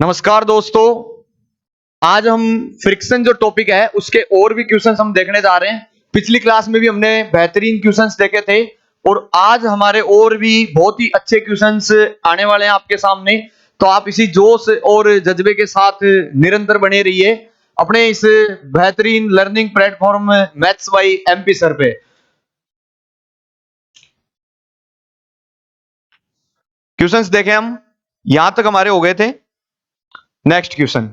नमस्कार दोस्तों, आज हम फ्रिक्शन जो टॉपिक है उसके और भी क्वेश्चंस हम देखने जा रहे हैं। पिछली क्लास में भी हमने बेहतरीन क्वेश्चंस देखे थे और आज हमारे और भी बहुत ही अच्छे क्वेश्चंस आने वाले हैं आपके सामने। तो आप इसी जोश और जज्बे के साथ निरंतर बने रहिए अपने इस बेहतरीन learning platform maths by MP sir पे। क्वेश्चंस देखें हम, यहां तक हमारे हो गए थे। नेक्स्ट क्वेश्चन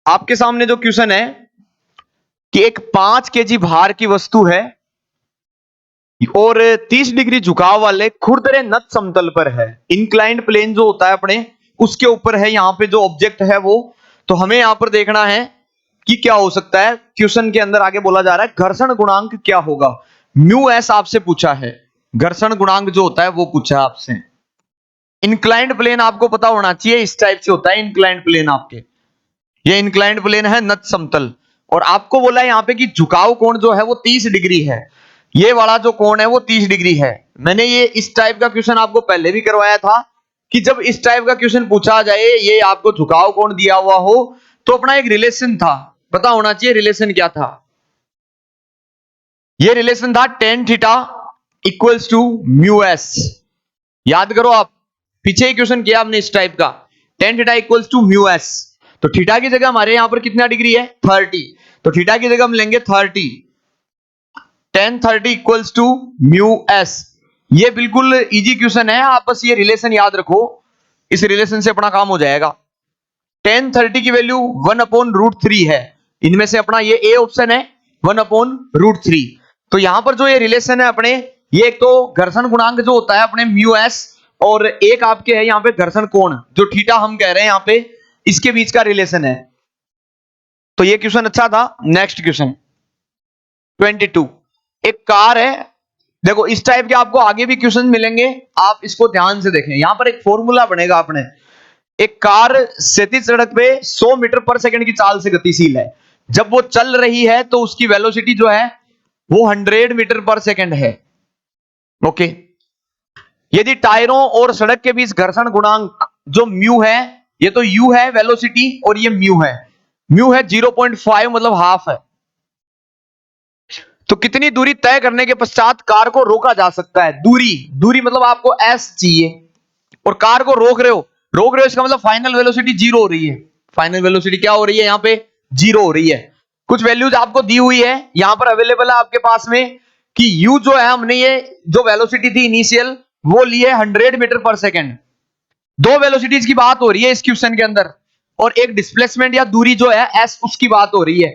आपके सामने जो क्वेश्चन है कि एक 5 केजी भार की वस्तु है और 30 डिग्री झुकाव वाले खुरदरे नत समतल पर है। इंक्लाइंड प्लेन जो होता है अपने उसके ऊपर है यहां पे जो ऑब्जेक्ट है वो। तो हमें यहां पर देखना है कि क्या हो सकता है। क्वेश्चन के अंदर आगे बोला जा रहा है घर्षण गुणांक क्या होगा। म्यू एस आपसे पूछा है, घर्षण गुणांक जो होता है वो पूछा है आपसे। इंक्लाइंड प्लेन आपको पता होना चाहिए, इस टाइप से होता है इंक्लाइंड प्लेन। आपके ये इंक्लाइंड प्लेन है नत समतल और आपको बोला है यहां पे कि झुकाव कोण जो है वो 30 डिग्री है। ये वाला जो कोण है वो 30 डिग्री है। मैंने ये इस टाइप का क्वेश्चन आपको पहले भी करवाया था कि जब इस टाइप का क्वेश्चन पूछा जाए, ये आपको झुकाव कोण दिया हुआ हो तो अपना एक रिलेशन था, पता होना चाहिए रिलेशन क्या था। ये रिलेशन था tan theta equals to mu s. याद करो आप, पीछे ही क्वेश्चन किया हमने इस टाइप का, tan theta equals to mu s. तो थीटा की जगह हमारे यहां पर कितना डिग्री है 30, तो थीटा की जगह हम लेंगे 30। tan 30 equals to mu s. ये बिल्कुल इजी क्वेश्चन है, आप बस ये रिलेशन याद रखो, इस रिलेशन से अपना काम हो जाएगा। tan 30 की वैल्यू 1/√3 है। इनमें से अपना ये ए ऑप्शन है 1/√3। तो यहां पर जो ये रिलेशन है अपने, ये एक तो घर्षण गुणांक जो होता है अपने म्यू एस और एक आपके है यहां पे घर्षण कोण जो थीटा हम कह रहे हैं यहां पे, इसके बीच का रिलेशन है। तो ये क्वेश्चन अच्छा था। नेक्स्ट क्वेश्चन 22, एक कार है। देखो इस टाइप के आपको आगे भी क्वेश्चन मिलेंगे, आप इसको ध्यान से देखें। यहां पर एक फॉर्मूला बनेगा अपने, एक कार क्षैतिज सड़क पे 100 मीटर पर सेकंड की चाल से गतिशील है। जब वो चल रही है तो उसकी वेलोसिटी जो है वो 100 मीटर पर सेकंड है। ओके, यदि टायरों और सड़क के बीच घर्षण गुणांक जो म्यू है, ये तो यू है वेलोसिटी और ये म्यू है 0.5 मतलब हाफ है। तो कितनी दूरी तय करने के पश्चात कार को रोका जा सकता है। दूरी मतलब आपको एस चाहिए और कार को रोक रहे हो इसका मतलब फाइनल वेलोसिटी 0 हो रही है। फाइनल वेलोसिटी क्या हो रही है, यहां पे 0 हो रही है। कुछ वैल्यूज आपको दी हुई है यहां पर अवेलेबल है आपके पास में कि u जो है, हमने ये जो वेलोसिटी थी इनिशियल वो ली है 100 मीटर पर सेकंड। दो वेलोसिटीज की बात हो रही है इस क्वेश्चन के अंदर और एक डिस्प्लेसमेंट या दूरी जो है s उसकी बात हो रही है।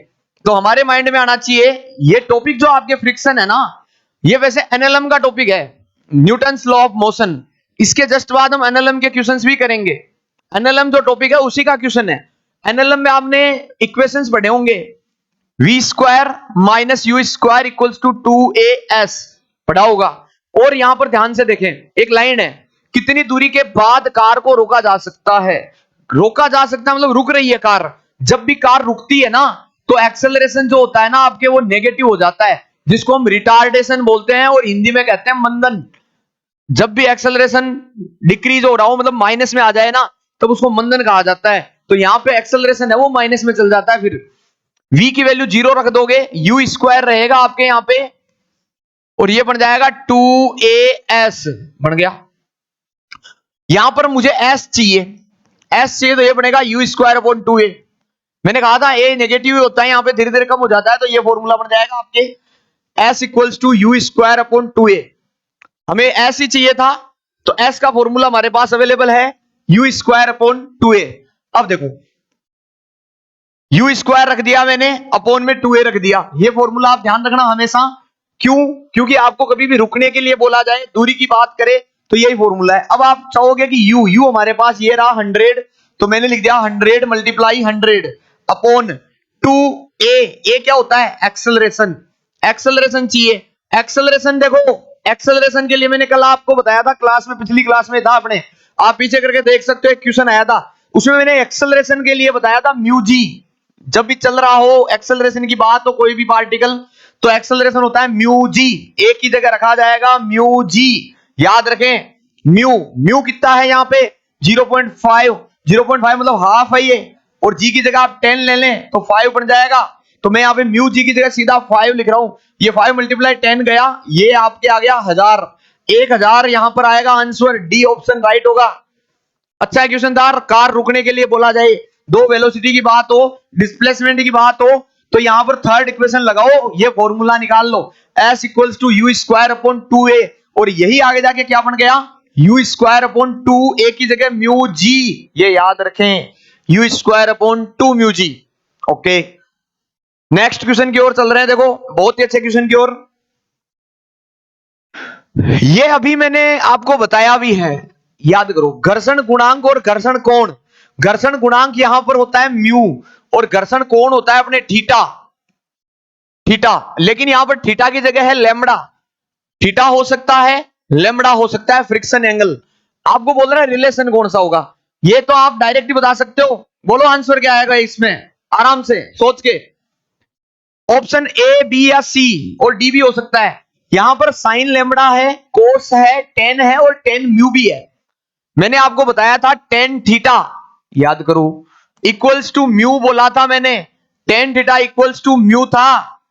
तो हमारे माइंड में आना चाहिए ये टॉपिक जो आपके फ्रिक्शन है ना, ये वैसे एनएलएम का टॉपिक है, न्यूटन्स लॉ ऑफ मोशन। इसके जस्ट बाद हम एनएलएम के क्वेश्चंस भी करेंगे। एनएलएम जो टॉपिक है उसी का क्वेश्चन है। एनएलएम में आपने इक्वेशंस पढ़े होंगे, v square minus u square equals to 2as पढ़ा होगा। और यहां पर ध्यान से देखें, एक लाइन है, कितनी दूरी के बाद कार को रोका जा सकता है। रोका जा सकता है मतलब रुक रही है कार। जब भी कार रुकती है ना तो एक्सेलरेशन जो होता है ना आपके वो नेगेटिव हो जाता है, जिसको हम रिटार्डेशन बोलते हैं और हिंदी में कहते हैं मंदन। जब भी एक्सेलरेशन डिक्रीज हो रहा हो मतलब माइनस में आ जाए ना तब उसको मंदन कहा जाता है। तो यहां पे एक्सेलरेशन है वो माइनस में चल जाता है। फिर v की वैल्यू 0 रख दोगे, u स्क्वायर रहेगा आपके यहां पे और ये बन जाएगा 2as बन गया। यहां पर मुझे s चाहिए, तो ये बनेगा u स्क्वायर अपॉन 2a। मैंने कहा था a नेगेटिव होता है, यहां पे धीरे धीरे कम हो जाता है, तो ये फॉर्मूला बन जाएगा आपके s equals to u square upon 2a। हमें s ही चाहिए था तो s का फॉर्मूला हमारे पास अवेलेबल है u स्क्वायर अपॉन 2a। अब देखो u स्क्वायर रख दिया मैंने, अपॉन में 2a रख दिया। ये फॉर्मूला आप ध्यान रखना हमेशा, क्यों? क्योंकि आपको कभी भी रुकने के लिए बोला जाए, दूरी की बात करे तो यही फॉर्मूला है। अब आप चाहोगे कि u हमारे पास ये रहा 100, तो मैंने लिख दिया 100 मल्टीप्लाई 100 अपॉन 2a। ए क्या होता है, एक्सेलरेशन। एक्सेलरेशन चाहिए। एक्सेलरेशन देखो, एक्सेलरेशन के लिए मैंने कल आपको बताया था क्लास में, पिछली क्लास में था अपने, आप पीछे करके देख सकते हो, एक क्वेश्चन आया था उसमें मैंने एक्सेलरेशन के लिए बताया था म्यू जी। जब भी चल रहा हो एक्सेलरेशन की बात हो कोई भी पार्टिकल, तो एक्सेलरेशन होता है म्यू जी। ए की जगह रखा जाएगा म्यू जी, याद रखें। म्यू, म्यू कितना है यहाँ पे 0.5, 0.5 मतलब हाफ है ये, और जी की जगह आप 10 ले लें तो 5 बन जाएगा। तो मैं यहाँ पे म्यू जी की जगह सीधा 5 लिख रहा हूं। ये 5 मल्टीप्लाई 10 गया, ये आपके आ गया 1000, 1000 यहां पर आएगा आंसर, डी ऑप्शन राइट होगा। अच्छा है क्वेश्चन दार, कार रुकने के लिए बोला जाए, दो वेलोसिटी की बात हो, डिस्प्लेसमेंट की बात हो, तो यहां पर थर्ड इक्वेशन लगाओ, ये फॉर्मूला निकाल लो, s equals to u square upon 2a, और यही आगे जाके क्या बन गया, यू स्क्वायर अपॉन 2a की जगह म्यू जी, ये याद रखें, u square upon 2 mu g. Okay, next question की ओर चल रहे हैं, देखो बहुत ही अच्छे क्वेश्चन की ओर। ये अभी मैंने आपको बताया भी है, याद करो, घर्षण गुणांक और घर्षण कोण। घर्षण गुणांक यहां पर होता है म्यू, और घर्षण कोण होता है अपने थीटा, थीटा, लेकिन यहां पर थीटा की जगह है लैम्बडा, थीटा हो सकता है, लैम्बडा हो सकता है, फ्रिक्शन एंगल। आपको बोल रहा है रिलेशन कौन सा होगा, ये तो आप डायरेक्ट ही बता सकते हो, बोलो आंसर क्या आएगा इसमें, आराम से सोच के। ऑप्शन ए, बी या सी और डी भी हो सकता है। यहां पर साइन लैम्बडा है, कोस है, टेन है और टेन म्यू भी है। मैंने आपको बताया था टेन थीटा, याद करो, इक्वल्स टू म्यू बोला था मैंने, tan theta equals to mu था।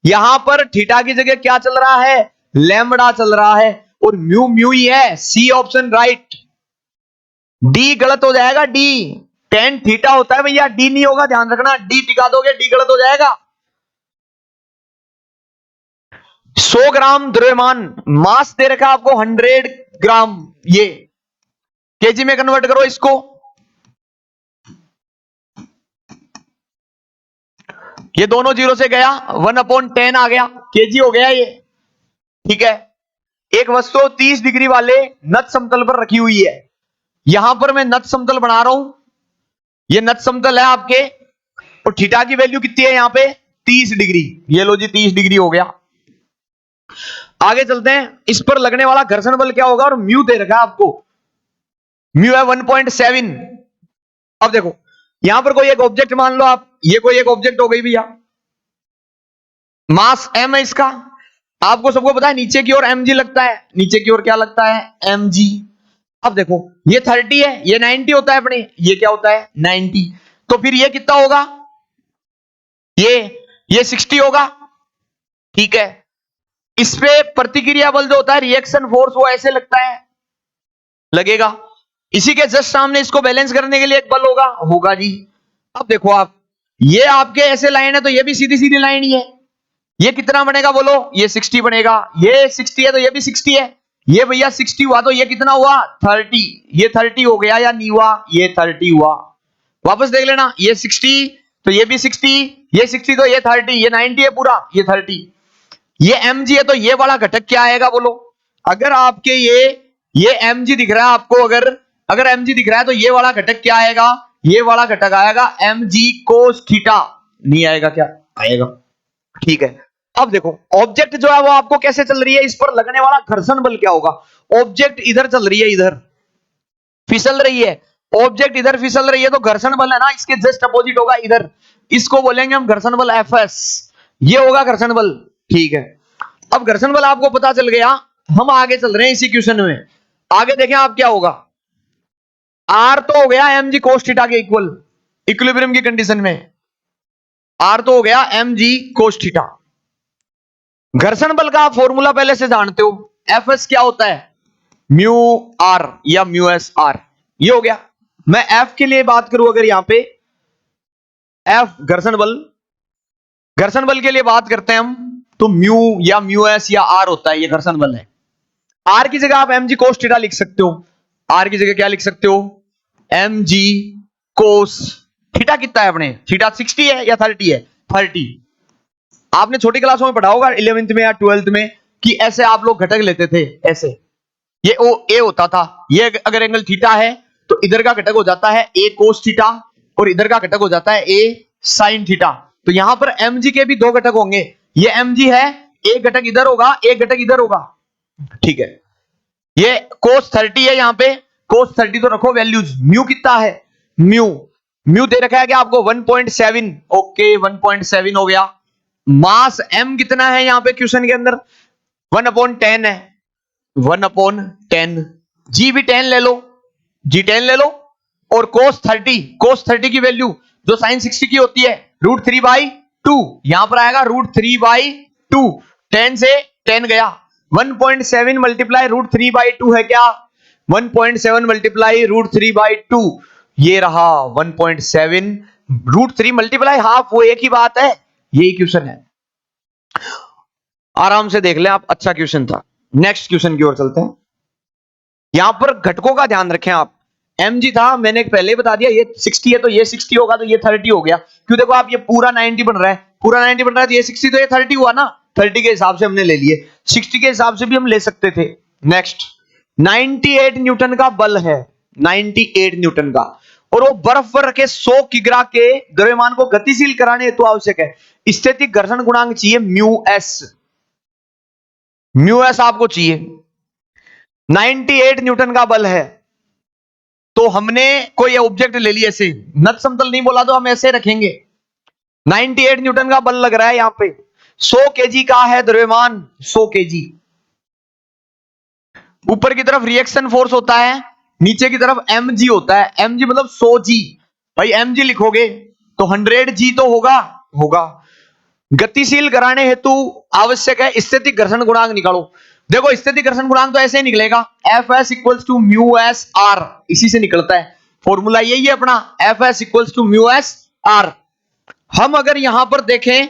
यहां पर थीटा की जगह क्या चल रहा है, लैम्बडा चल रहा है, और म्यू म्यू ही है, सी ऑप्शन राइट। डी गलत हो जाएगा, डी, टेन थीटा होता है भैया, डी नहीं होगा, ध्यान रखना, डी टिका दोगे डी गलत हो जाएगा। 100 ग्राम द्रव्यमान, मास दे रखा आपको 100 ग्राम, ये केजी में कन्वर्ट करो इसको, ये दोनों जीरो से गया, 1/10 आ गया, केजी हो गया ये, ठीक है। एक वस्तु 30 डिग्री वाले नत समतल पर रखी हुई है, यहां पर मैं नत समतल बना रहा हूं, ये नत समतल है आपके, और थीटा की वैल्यू कितनी है यहां पे 30 डिग्री, ये लो जी 30 डिग्री हो गया। आगे चलते हैं, इस पर लगने वाला घर्षण बल क्या होगा, और म्यू दे रखा है आपको, म्यू है 1.7। अब देखो यहां पर कोई एक ऑब्जेक्ट मान लो आप, ये कोई एक ऑब्जेक्ट हो गई भैया, मास m है इसका, आपको सबको पता है नीचे की ओर mg लगता है, नीचे की ओर क्या लगता है mg। अब देखो ये 30 है, ये 90 होता है अपने, ये क्या होता है 90, तो फिर ये कितना होगा, ये 60 होगा, ठीक है। इस पे प्रतिक्रिया बल जो होता है, रिएक्शन फोर्स, वो ऐसे लगता है, लगेगा। इसी के जस्ट सामने इसको बैलेंस करने के लिए एक बल होगा, होगा जी। अब देखो आप, ये आपके ऐसे लाइन है तो ये भी सीधी सीधी लाइन ही है, ये कितना बनेगा बोलो, ये 60 बनेगा, ये 60 है तो ये भी 60 है, ये भैया 60 हुआ तो ये कितना हुआ 30, ये 30 हो गया या नहीं हुआ, ये 30 हुआ। वापस देख लेना, ये 60 तो ये भी 60, ये 60 तो ये 30, ये 90 है पूरा, ये 30, ये mg है तो ये वाला घटक क्या आएगा बोलो। अगर आपके ये mg दिख रहा है आपको, अगर mg दिख रहा है तो ये वाला घटक क्या आएगा, ये वाला घटक आएगा mg cos थीटा, नहीं आएगा क्या, आएगा, ठीक है। अब देखो ऑब्जेक्ट जो है वो आपको कैसे चल रही है, इस पर लगने वाला घर्षण बल क्या होगा। ऑब्जेक्ट इधर चल रही है, इधर फिसल रही है, ऑब्जेक्ट इधर फिसल रही है, तो घर्षण बल है ना इसके जस्ट अपोजिट होगा इधर, इसको बोलेंगे हम घर्षण बल Fs, ये होगा घर्षण बल, ठीक है। अब घर्षण बल आपको पता चल गया, हम आगे चल रहे हैं इसी क्वेश्चन में, आगे देखें आप क्या होगा। R तो हो गया mg cos थीटा के इक्वल, इक्विलिब्रियम की कंडीशन में R तो हो गया mg cos थीटा। घर्षण बल का आप फॉर्मूला पहले से जानते हो, Fs क्या होता है म्यू r या म्यू एस r, ये हो गया। मैं F के लिए बात करूं, अगर यहां पे F घर्षण बल के लिए बात करते हैं हम, तो म्यू या म्यू एस या r होता है, ये घर्षण बल है। r की जगह आप mg cos थीटा लिख सकते हो, r की जगह क्या लिख सकते हो mg cos थीटा, कितना है अपने, थीटा 60 है या 30 है, 30। आपने छोटी क्लासों में पढ़ा होगा 11th में या 12th में, कि ऐसे आप लोग घटक लेते थे, ऐसे ये ओ ए होता था, ये अगर एंगल थीटा है तो इधर का घटक हो जाता है a cos थीटा, और इधर का घटक हो जाता है a sin थीटा। तो यहां पर mg के भी दो घटक होंगे, ये mg है, एक घटक इधर होगा, एक घटक इधर होगा, ठीक है। ये cos 30 है, यहां पे cos 30 तो रखो वैल्यूज, म्यू कितना है, म्यू दे रखा है कि आपको 1.7, ओके 1.7 हो गया। मास m कितना है यहां पे क्वेश्चन के अंदर 1/10 है, 1/10, जी भी 10 ले लो, जी 10 ले लो, और cos 30 की वैल्यू जो sin 60 की होती है √3/2, यहां पर आएगा √3/2। 10 से 10 गया, 1.7 मल्टीप्लाई √3/2 है क्या, 1.7 मल्टीप्लाई √3/2, ये रहा 1.7 √3 मल्टीप्लाई हाफ, वो एक ही बात है, यही क्वेश्चन है। आराम से देख लें आप, अच्छा क्वेश्चन था। नेक्स्ट क्वेश्चन की ओर चलते हैं। यहां पर घटकों का ध्यान रखें आप, mg था, मैंने पहले ही बता दिया, ये 60 है तो ये 60 होगा, तो ये 30 हो गया। क्यों, देखो आप, ये पूरा 90 बन रहा है, पूरा 90 बन रहा है, तो ये 60 तो ये 30 हुआ ना, 30 के हिसाब से हमने ले लिए, 60 के हिसाब से भी हम ले सकते थे। नेक्स्ट, 98 न्यूटन का बल है, 98 न्यूटन का, और वो बर्फ पर रखे 100 किग्रा के द्रव्यमान को गतिशील कराने हेतु आवश्यक है स्थैतिक घर्षण गुणांक चाहिए म्यू एस आपको चाहिए। 98 न्यूटन का बल है, तो हमने कोई ऑब्जेक्ट ले लिया, ऐसे नत समतल नहीं बोला तो हम ऐसे रखेंगे। 98 न्यूटन का बल लग रहा है यहां पे, 100 केजी का है द्रव्यमान, 100 केजी। ऊपर की तरफ रिएक्शन फोर्स होता है, नीचे की तरफ mg होता है, mg मतलब 100 जी, भाई mg लिखोगे तो 100 जी तो होगा। गतिशील कराने हेतु आवश्यक है स्थैतिक घर्षण गुणांक निकालो। देखो स्थैतिक घर्षण गुणांक तो ऐसे ही निकलेगा, Fs equals to mu s r, इसी से निकलता है, फॉर्मूला यही है अपना, Fs equals to mu s r. हम अगर यहां पर देखें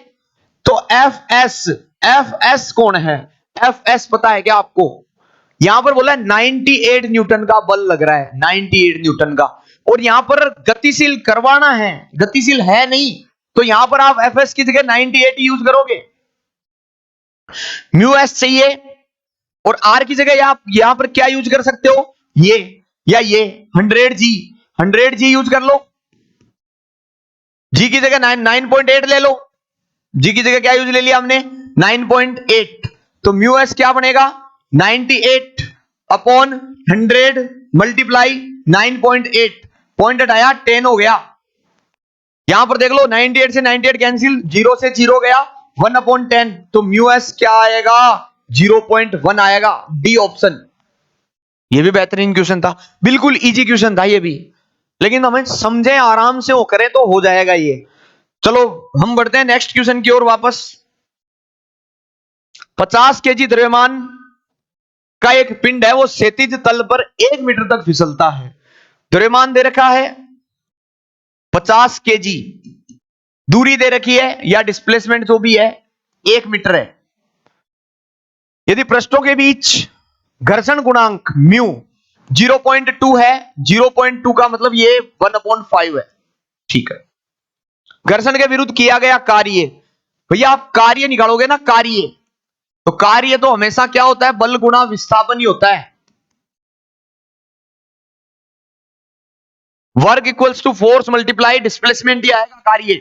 तो Fs कौन है, Fs पता है क्या आपको, यहां पर बोला है 98 न्यूटन का बल लग रहा है, 98 न्यूटन का, और यहां पर गतिशील करवाना है, गतिशील है नहीं, तो यहां पर आप Fs की जगह 98 यूज करोगे, म्यू एस चाहिए, और आर की जगह आप यहां पर क्या यूज कर सकते हो, ये या ये 100 जी यूज कर लो, जी की जगह 9.8 ले लो, जी की जगह क्या यूज ले लिया हमने 9.8, तो म्यू एस क्या बनेगा 98 अपॉन 100 मल्टीप्लाई 9.8, पॉइंट हटाया 10 हो गया। यहां पर देख लो 98 से 98 कैंसिल, 0 से 0 गया, 1/10, तो म्यू एस क्या आएगा 0.1 आएगा, डी ऑप्शन। ये भी बेहतरीन क्वेश्चन था, बिल्कुल इजी क्वेश्चन था ये भी, लेकिन हमें समझे आराम से वो करें तो हो जाएगा ये। चलो हम बढ़ते हैं नेक्स्ट क्वेश्चन की ओर वापस। 50 केजी द्रव्यमान का एक पिंड है, वो क्षैतिज तल पर 1 मीटर तक फिसलता है, द्रव्यमान दे रखा है 50 केजी, दूरी दे रखी है या डिस्प्लेसमेंट जो भी है 1 मीटर है। यदि पृष्ठों के बीच घर्षण गुणांक म्यू 0.2 है, 0.2 का मतलब ये 1/5 है, ठीक है। घर्षण के विरुद्ध किया गया कार्य, भैया आप कार्य निकालोगे ना, कार्य, तो कार्य तो हमेशा क्या होता है, बल गुणा विस्थापन ही होता है, work equals to force multiply displacement ही आएगा कार्य,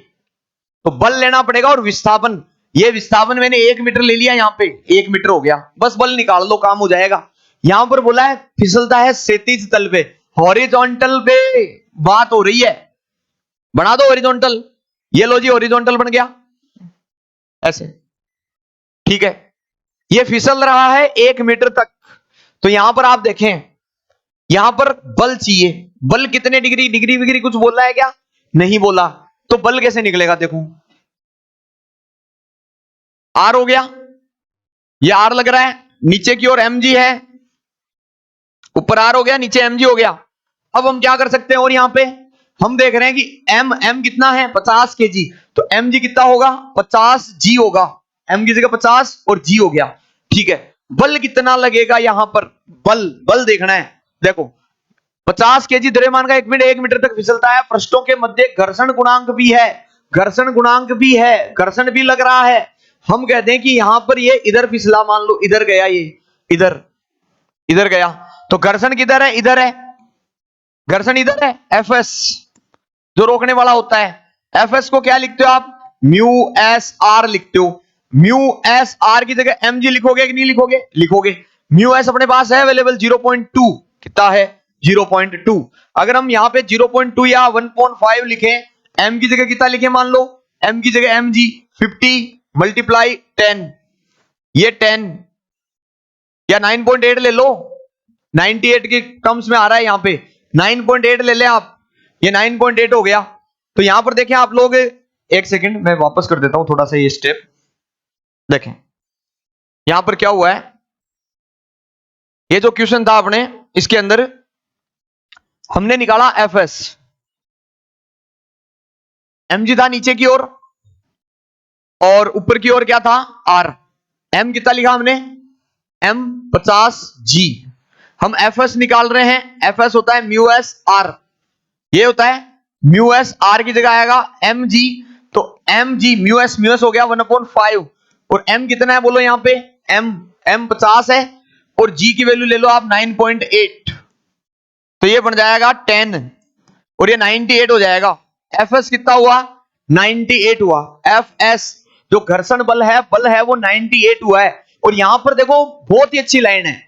तो बल लेना पड़ेगा और विस्थापन, ये विस्थापन मैंने 1 मीटर ले लिया, यहां पे 1 मीटर हो गया, बस बल निकाल लो काम हो जाएगा। यहां पर बोला है फिसलता है क्षैतिज तल पे, हॉरिजॉन्टल पे बात हो रही है, बना दो हॉरिजॉन्टल, ये लो जी हॉरिजॉन्टल बन गया ऐसे, ठीक है। ये फिसल रहा है 1 मीटर तक, तो यहां पर आप देखें, यहां पर बल चाहिए, बल कितने डिग्री, डिग्री विग्री कुछ बोला है क्या, नहीं बोला, तो बल कैसे निकलेगा, देखो आर हो गया, ये आर लग रहा है, नीचे की ओर mg है, ऊपर आर हो गया, नीचे mg हो गया। अब हम क्या कर सकते हैं, और यहां पे हम देख रहे हैं कि m कितना है 50 केजी, तो mg कितना होगा 50 g होगा, m की जगह 50 और g हो गया, ठीक है। बल कितना लगेगा यहां पर, बल देखना है, देखो 50 केजी द्रव्यमान का 1 मीटर तक फिसलता है, पृष्ठों के मध्य घर्षण गुणांक भी है, घर्षण गुणांक भी है, घर्षण भी लग रहा है। हम कहते हैं कि यहां पर ये इधर फिसला, मान लो इधर गया, ये इधर गया, तो घर्षण किधर है, इधर है, घर्षण इधर है, Fs जो रोकने वाला होता है, Fs को क्या लिखते हो आप, म्यू एस आर लिखते हो, म्यू एस आर की जगह mg लिखोगे कि नहीं लिखोगे, लिखोगे। म्यू एस अपने पास है अवेलेबल 0.2, कितना है 0.2, अगर हम यहां पे 0.2 या 1.5 लिखें, m की जगह कितना लिखे, मान लो m की जगह mg 50 मल्टीप्लाई 10, ये 10 या 9.8 ले लो, 98 के टर्म्स में आ रहा है यहाँ पे 9.8 ले लें आप, ये 9.8 हो गया। तो यहां पर देखें आप लोग, एक सेकंड मैं वापस कर देता हूं थोड़ा सा ये स्टेप। देखें यहां पर क्या हुआ है, ये जो क्वेश्चन था अपने, इसके अंदर हमने निकाला एफएस, एमजी था नीचे की ओर और ऊपर की ओर क्या था आर। एम कितना लिखा हमने, एम 50G। हम एफएस निकाल रहे हैं, एफएस होता है म्यू एस आर, ये होता है म्यू एस, आर की जगह आएगा एम जी। तो एम जी म्यू एस हो गया 1/5 और एम कितना है बोलो यहां पे, एम 50 है और जी की वैल्यू ले लो आप 9.8, तो ये बन जाएगा 10 और ये 98 हो जाएगा। एफ एस कितना हुआ 98 हुआ। एफ एस जो घर्षण बल है वो 98 हुआ है। और यहां पर देखो बहुत ही अच्छी लाइन है,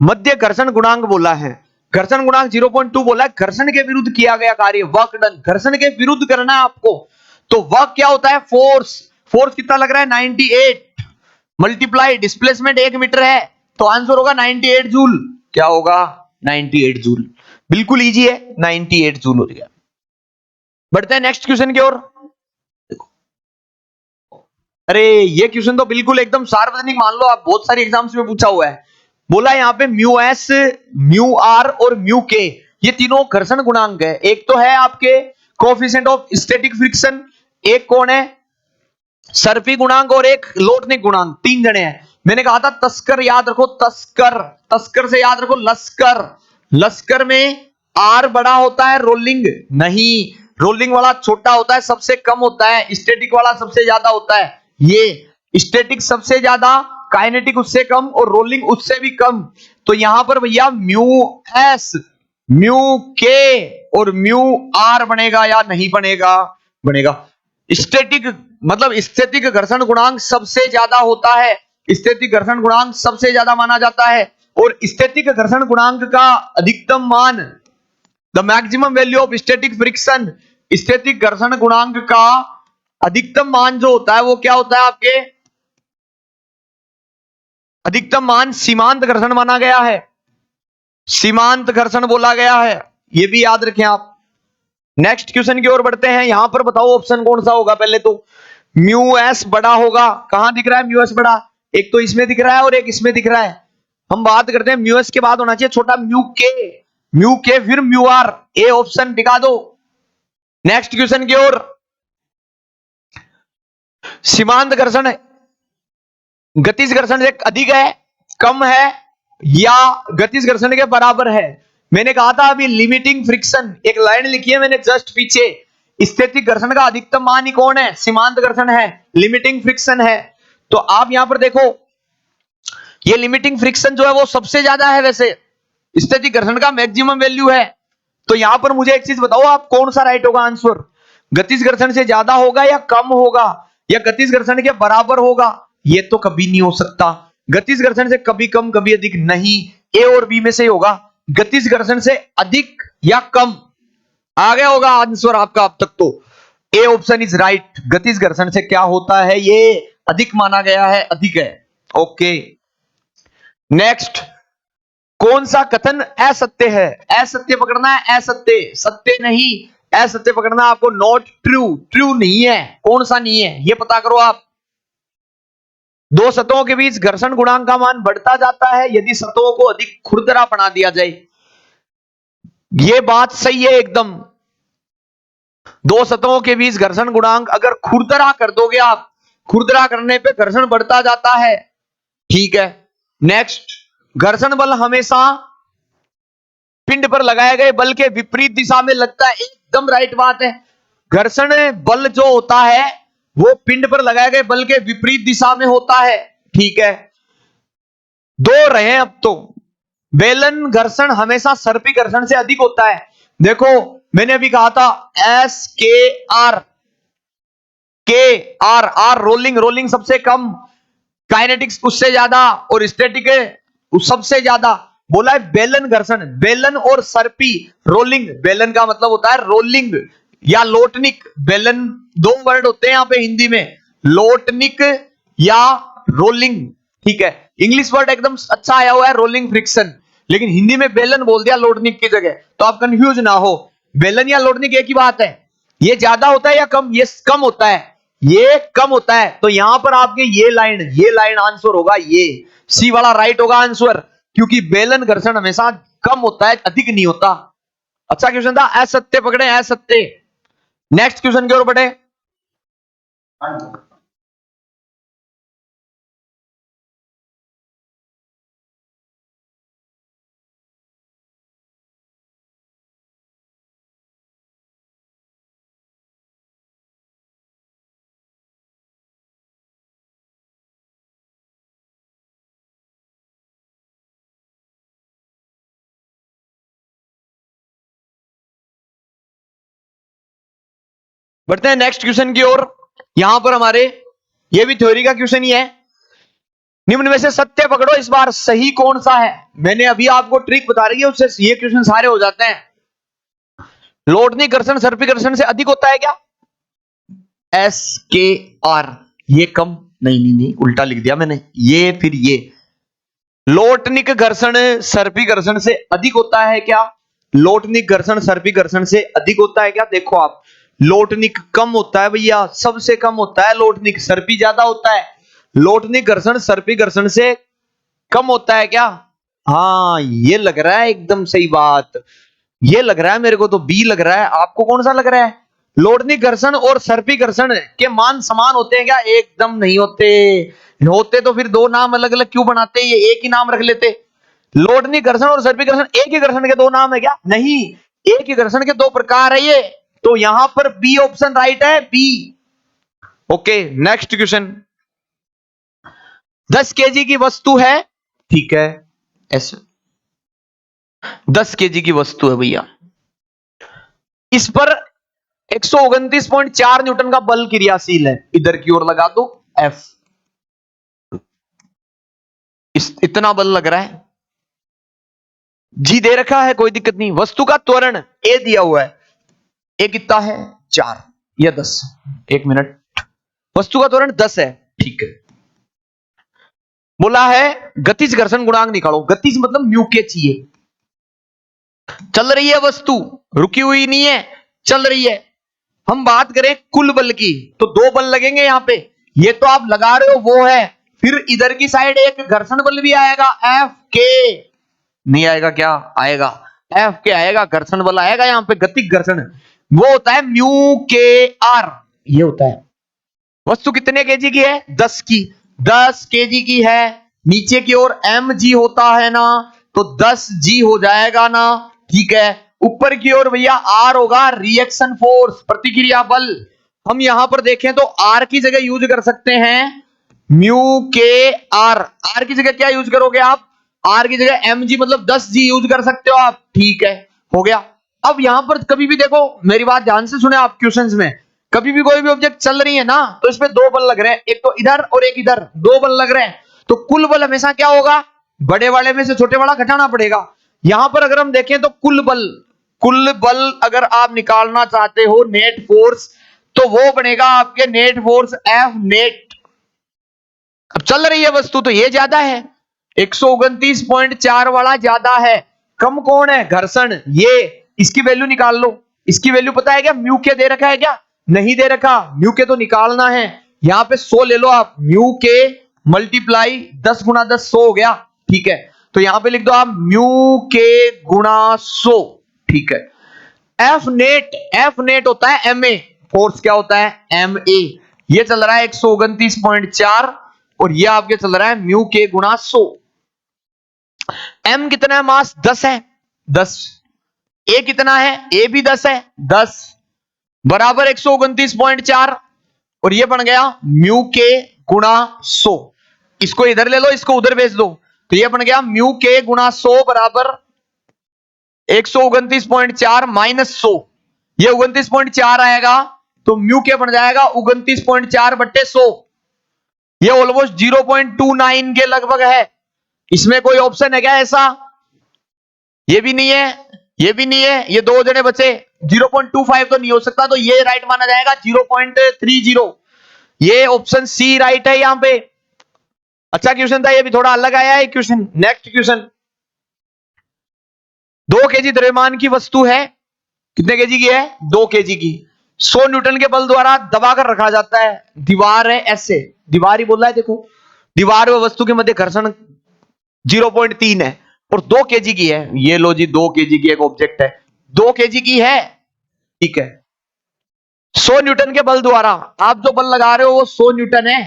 मध्य घर्षण गुणांक बोला है, घर्षण गुणांक 0.2 बोला है, घर्षण के विरुद्ध किया गया कार्य वर्क डन, घर्षण के विरुद्ध करना है आपको। तो वर्क क्या होता है फोर्स, फोर्स कितना लग रहा है 98 मल्टीप्लाई डिस्प्लेसमेंट 1 मीटर है, तो आंसर होगा 98 जूल। क्या होगा 98 जूल, बिल्कुल इजी है, 98 जूल हो गया। बढ़ते हैं नेक्स्ट क्वेश्चन की ओर। अरे ये क्वेश्चन तो बिल्कुल एकदम सार्वजनिक मान लो आप, बहुत सारी एग्जाम्स में पूछा हुआ है। बोला यहाँ पे म्यू एस, म्यू आर और म्यू के, ये तीनों घर्षण गुणांक है। एक तो है आपके कोएफिशिएंट ऑफ स्टैटिक फ्रिक्शन, एक कौन है सर्पी गुणांक और एक लोटनिक गुणांक, तीन जने हैं। मैंने कहा था तस्कर याद रखो, तस्कर, तस्कर से याद रखो लश्कर, लश्कर में आर बड़ा होता है, रोलिंग नहीं, रोलिंग वाला छोटा होता है, सबसे कम होता है, स्टैटिक वाला सबसे ज्यादा होता है। ये स्टैटिक सबसे ज्यादा, काइनेटिक उससे कम और रोलिंग उससे भी कम। तो यहां पर भैया म्यू एस, म्यू के और म्यू आर बनेगा या नहीं बनेगा, बनेगा। स्टैटिक मतलब स्टैटिक घर्षण गुणांक सबसे ज्यादा होता है, स्टैटिक घर्षण गुणांक सबसे ज्यादा माना जाता है। और स्टैटिक घर्षण गुणांक का अधिकतम मान, the maximum value of static friction, static घर्षण गुणांक का अधिकतम मान जो होता है वो क्या होता है आपके, अधिकतम मान सीमांत घर्षण माना गया है, सीमांत घर्षण बोला गया है, ये भी याद रखें आप। नेक्स्ट क्वेश्चन की ओर बढ़ते हैं। यहां पर बताओ ऑप्शन कौन सा होगा। पहले तो म्यू एस बड़ा होगा, कहां दिख रहा है म्यू एस बड़ा, एक तो इसमें दिख रहा है और एक इसमें दिख रहा है। हम बात करते हैं म्यू एस के बाद होना चाहिए छोटा म्यू के फिर म्यू आर, ए ऑप्शन दिखा दो। नेक्स्ट क्वेश्चन की ओर, सीमांत घर्षण गतिज घर्षण से अधिक है, कम है या गतिज घर्षण के बराबर है। मैंने कहा था अभी लिमिटिंग फ्रिक्शन, एक लाइन लिखी है मैंने जस्ट पीछे, स्टैटिक घर्षण का अधिकतम मान ही कौन है, सीमांत घर्षण है, लिमिटिंग फ्रिक्शन है। तो आप यहां पर देखो ये लिमिटिंग फ्रिक्शन जो है वो सबसे ज्यादा है, वैसे स्टैटिक घर्षण का मैक्सिमम वैल्यू है। तो यहां पर मुझे एक चीज बताओ आप कौन सा राइट होगा आंसर, गतिज घर्षण से ज्यादा होगा या कम होगा या गतिज घर्षण के बराबर होगा। ये तो कभी नहीं हो सकता, गतिज घर्षण से कभी कम कभी अधिक नहीं, ए और बी में से होगा, गतिज घर्षण से अधिक या कम। आ गया होगा आंसर आपका अब तक, तो ए ऑप्शन इज राइट। गतिज घर्षण से क्या होता है, ये अधिक माना गया है, अधिक है। ओके नेक्स्ट, कौन सा कथन असत्य है, असत्य पकड़ना है, असत्य, सत्य नहीं, असत्य पकड़ना आपको। नॉट ट्रू, ट्रू नहीं है, कौन सा नहीं है ये पता करो आप। दो सतहों के बीच घर्षण गुणांक का मान बढ़ता जाता है यदि सतहों को अधिक खुरदरा बना दिया जाए, ये बात सही है एकदम। दो सतहों के बीच घर्षण गुणांक अगर खुरदरा कर दोगे आप, खुरदरा करने पे घर्षण बढ़ता जाता है, ठीक है। नेक्स्ट, घर्षण बल हमेशा पिंड पर लगाए गए बल के विपरीत दिशा में लगता है, एकदम राइट बात है। घर्षण बल जो होता है वो पिंड पर लगाए गए बल के विपरीत दिशा में होता है, ठीक है। दो रहे अब तो, बेलन घर्षण हमेशा सर्पी घर्षण से अधिक होता है। देखो मैंने अभी कहा था एस के आर, आर रोलिंग, रोलिंग सबसे कम, काइनेटिक्स उससे ज्यादा और स्टैटिक सबसे ज्यादा। बोला है बेलन घर्षण, बेलन और सर्पी रोलिंग, बेलन का मतलब होता है रोलिंग या लोटनिक, बेलन दो वर्ड होते हैं यहां पे हिंदी में, लोटनिक या रोलिंग, ठीक है। इंग्लिश वर्ड एकदम अच्छा आया हुआ है रोलिंग फ्रिक्शन, लेकिन हिंदी में बेलन बोल दिया लोटनिक की जगह, तो आप कंफ्यूज ना हो, बेलन या लोटनिक एक ही बात है। ये ज्यादा होता है या कम? ये कम होता है, ये कम होता है। तो यहां पर आपके ये लाइन आंसर होगा, ये सी वाला राइट होगा आंसर, क्योंकि बेलन घर्षण हमेशा कम होता है, अधिक नहीं होता। अच्छा क्वेश्चन था, असत्य पकड़े, असत्य। नेक्स्ट क्वेश्चन की ओर बढ़े। बढ़ते हैं नेक्स्ट क्वेश्चन की ओर। यहां पर हमारे ये भी थ्योरी का क्वेश्चन ही है। निम्न में से सत्य पकड़ो, इस बार सही कौन सा है? मैंने अभी आपको ट्रिक बता रही है, उससे ये क्वेश्चन सारे हो जाते हैं। लोटनी घर्षण सर्पी घर्षण से अधिक होता है क्या? एस के आर, ये कम, नहीं उल्टा लिख दिया मैंने, ये फिर ये। लोटनिक घर्षण सर्पी घर्षण से अधिक होता है क्या? लोटनिक घर्षण सर्पी घर्षण से अधिक होता है क्या? देखो आप, लोटनिक कम होता है भैया, सबसे कम होता है लोटनिक, सर्पी ज्यादा होता है। लोटनिक घर्षण सर्पी घर्षण से कम होता है क्या? हाँ, ये लग रहा है एकदम सही बात, ये लग रहा है मेरे को तो बी लग रहा है। आपको कौन सा लग रहा है? लोटनिक घर्षण और सर्पी घर्षण के मान समान होते हैं क्या? एकदम नहीं होते। होते तो फिर दो नाम अलग अलग क्यों बनाते, ये एक ही नाम रख लेते। लोटनिक घर्षण और सर्पी घर्षण एक ही घर्षण के दो नाम है क्या? नहीं, एक ही घर्षण के दो प्रकार है ये। तो यहां पर बी ऑप्शन राइट है, B. Okay, next question. 10 KG की वस्तु है, ठीक है, ऐसे 10 केजी की वस्तु है भैया, इस पर 129.4 न्यूटन का बल क्रियाशील है, इधर की ओर लगा दो एफ, इतना बल लग रहा है, जी दे रखा है, कोई दिक्कत नहीं। वस्तु का त्वरण ए दिया हुआ है, ए कितना है? 4 या 10, एक मिनट, वस्तु का त्वरण 10 है, ठीक है। बोला है गतिज घर्षण गुणांक निकालो, गतिज मतलब म्यू के चाहिए। चल रही है वस्तु, रुकी हुई नहीं है, चल रही है। हम बात करें कुल बल की, तो दो बल लगेंगे यहां पे, ये तो आप लगा रहे हो वो है, फिर इधर की साइड एक घर्षण बल भी आएगा, एफ के, नहीं आएगा क्या? आएगा, एफ के आएगा, घर्षण बल आएगा यहां पे, गतिक घर्षण, वो होता है म्यू के आर, ये होता है। वस्तु कितने केजी की है? 10 की, 10 केजी की है, नीचे की ओर एम जी होता है ना, तो 10 जी हो जाएगा ना, ठीक है। ऊपर की ओर भैया आर होगा, रिएक्शन फोर्स, प्रतिक्रिया बल। हम यहां पर देखें तो आर की जगह यूज कर सकते हैं म्यू के आर, आर की जगह क्या यूज करोगे आप? आर की जगह एम जी मतलब 10 जी यूज कर सकते हो आप, ठीक है, हो गया। अब यहां पर कभी भी देखो, मेरी बात ध्यान से सुने आप, क्वेश्चंस में कभी भी कोई भी ऑब्जेक्ट चल रही है ना, तो इसमें दो बल लग रहे हैं, एक तो इधर और एक इधर, दो बल लग रहे हैं, तो कुल बल हमेशा क्या होगा? बड़े वाले में से छोटे वाला घटाना पड़ेगा। यहां पर अगर हम देखें तो कुल बल अगर आप निकालना चाहते हो नेट फोर्स, तो वो बनेगा आपके नेट फोर्स एफ नेट। अब चल रही है वस्तु तो ये ज्यादा है, 129.4 वाला ज्यादा है, कम कौन है? घर्षण, ये, इसकी वैल्यू निकाल लो। इसकी वैल्यू पता है क्या? म्यू के दे रखा है क्या? नहीं दे रखा, म्यू के तो निकालना है। यहां पे 100 ले लो आप, म्यू के मल्टीप्लाई 10 गुना 10 100 हो गया, ठीक है। तो यहां पे लिख दो आप म्यू के गुणा 100, ठीक है। एफ नेट होता है एम ए, फोर्स क्या होता है? M A. ये चल रहा है 129.4 और ये आपके चल रहा है म्यू के गुणा 100। एम कितना है? मास 10 है, 10। ए कितना है? ए भी 10 है, 10 बराबर 129.4 और ये बन गया म्यू के गुणा 100। इसको इधर ले लो, इसको उधर भेज दो, तो ये बन गया म्यू के गुणा 100 बराबर 129.4 माइनस 100, ये 29.4 आएगा, तो म्यू के बन जाएगा 29.4 बट्टे 100, ये ऑलमोस्ट 0.29 के लगभग है। इसमें कोई ऑप्शन है क्या ऐसा? ये भी नहीं है, ये भी नहीं है, ये दो जने बचे, 0.25 तो नहीं हो सकता, तो ये राइट माना जाएगा 0.30, ये ऑप्शन सी राइट है यहां पे। अच्छा क्वेश्चन था, ये भी थोड़ा अलग आया है क्वेश्चन। नेक्स्ट क्वेश्चन, 2 केजी द्रव्यमान की वस्तु है, कितने केजी की है? 2 केजी की। 100 न्यूटन के बल द्वारा दबाकर रखा जाता है। दीवार है ऐसे, दीवार ही बोल रहा है, देखो दीवार व वस्तु के मध्य घर्षण 0.3 है और 2 केजी की है। ये लो जी, 2 केजी की एक ऑब्जेक्ट है, 2 केजी की है, ठीक है। 100 न्यूटन के बल द्वारा आप जो बल लगा रहे हो वो 100 न्यूटन है,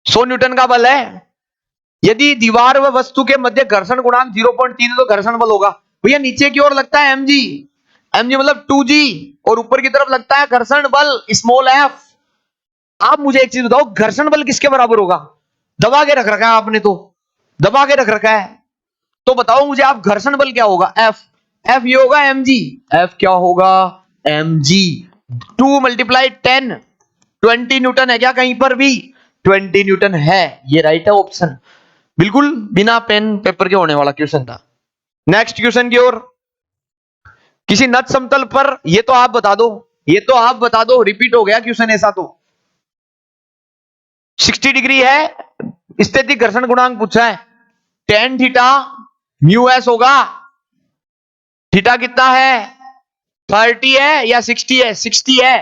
100 न्यूटन का बल है। यदि दीवार व वस्तु के मध्य घर्षण गुणांक 0.3 है तो घर्षण बल होगा भैया नीचे की ओर लगता है mg, mg मतलब 2g, और ऊपर की तरफ लगता है घर्षण बल स्मॉल f। आप मुझे एक चीज बताओ, घर्षण बल किसके बराबर होगा? दबा के रख रखा है आपने, तो दबा के रख रखा है, तो बताओ मुझे आप घर्षण बल क्या होगा? F, F ये होगा mg, F क्या होगा? mg। 2 मल्टीप्लाई 10, 20 न्यूटन है क्या कहीं पर भी? 20 न्यूटन है, ये राइट है ऑप्शन, बिल्कुल बिना पेन पेपर के होने वाला क्वेश्चन था। नेक्स्ट क्वेश्चन की ओर, किसी नत समतल पर, ये तो आप बता दो, ये तो आप बता दो, रिपीट हो गया क्वेश्चन ऐसा तो। 60 डिग्री है, स्थैतिक घर्षण गुणांक पूछा है, tan थीटा म्यू एस होगा। थीटा कितना है? 30 है या 60 है? 60 है,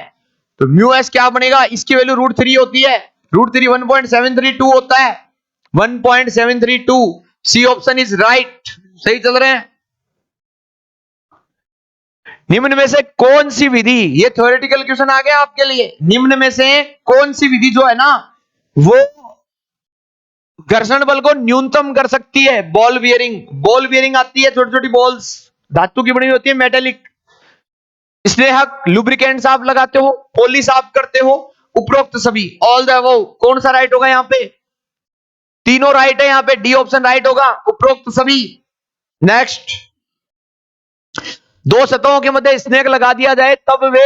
तो म्यू एस क्या बनेगा? इसकी वैल्यू √3 होती है, √3 1.732 होता है, 1.732। सी ऑप्शन इज राइट, सही चल रहे हैं। निम्न में से कौन सी विधि, ये थ्योरेटिकल क्वेश्चन आ गया आपके लिए, निम्न में से कौन सी विधि जो है ना वो घर्षण बल को न्यूनतम कर सकती है? बॉल बियरिंग, बॉल बियरिंग आती है, छोटी छोटी बॉल्स धातु की बनी होती है, मेटेलिक। स्नेहक, लुब्रिकेंट्स आप लगाते हो, पॉलिश आप करते हो, उपरोक्त सभी, ऑल द अबव। कौन सा राइट होगा यहाँ पे? तीनों राइट है यहाँ पे, डी ऑप्शन राइट होगा, उपरोक्त सभी। नेक्स्ट, दो सतहों के मध्य स्नेहक लगा दिया जाए तब वे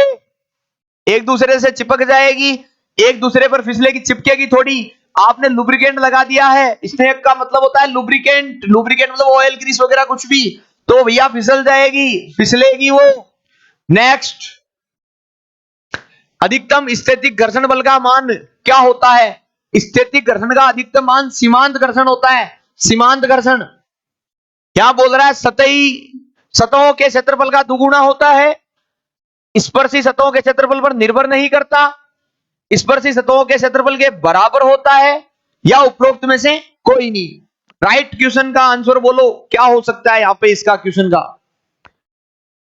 एक दूसरे से चिपक जाएगी, एक दूसरे पर फिसलेगी, चिपकेगी थोड़ी। आपने लुब्रिकेंट लगा दिया है, स्नेहक का मतलब होता है लुब्रिकेंट, लुब्रिकेंट मतलब ऑयल ग्रीस वगैरह कुछ भी, तो भैया फिसल जाएगी, फिसलेगी वो। नेक्स्ट, अधिकतम स्थैतिक घर्षण बल का मान क्या होता है? स्थैतिक घर्षण का अधिकतम मान सीमांत घर्षण होता है। सीमांत घर्षण क्या बोल रहा है? सतहों के क्षेत्रफल का दुगुना होता है, स्पर्शी सतहों के क्षेत्रफल पर निर्भर नहीं करता, स्पर्शी सतहों के क्षेत्रफल के बराबर होता है, या उपरोक्त में से कोई नहीं। राइट क्वेश्चन का आंसर बोलो क्या हो सकता है यहाँ पे इसका क्वेश्चन का।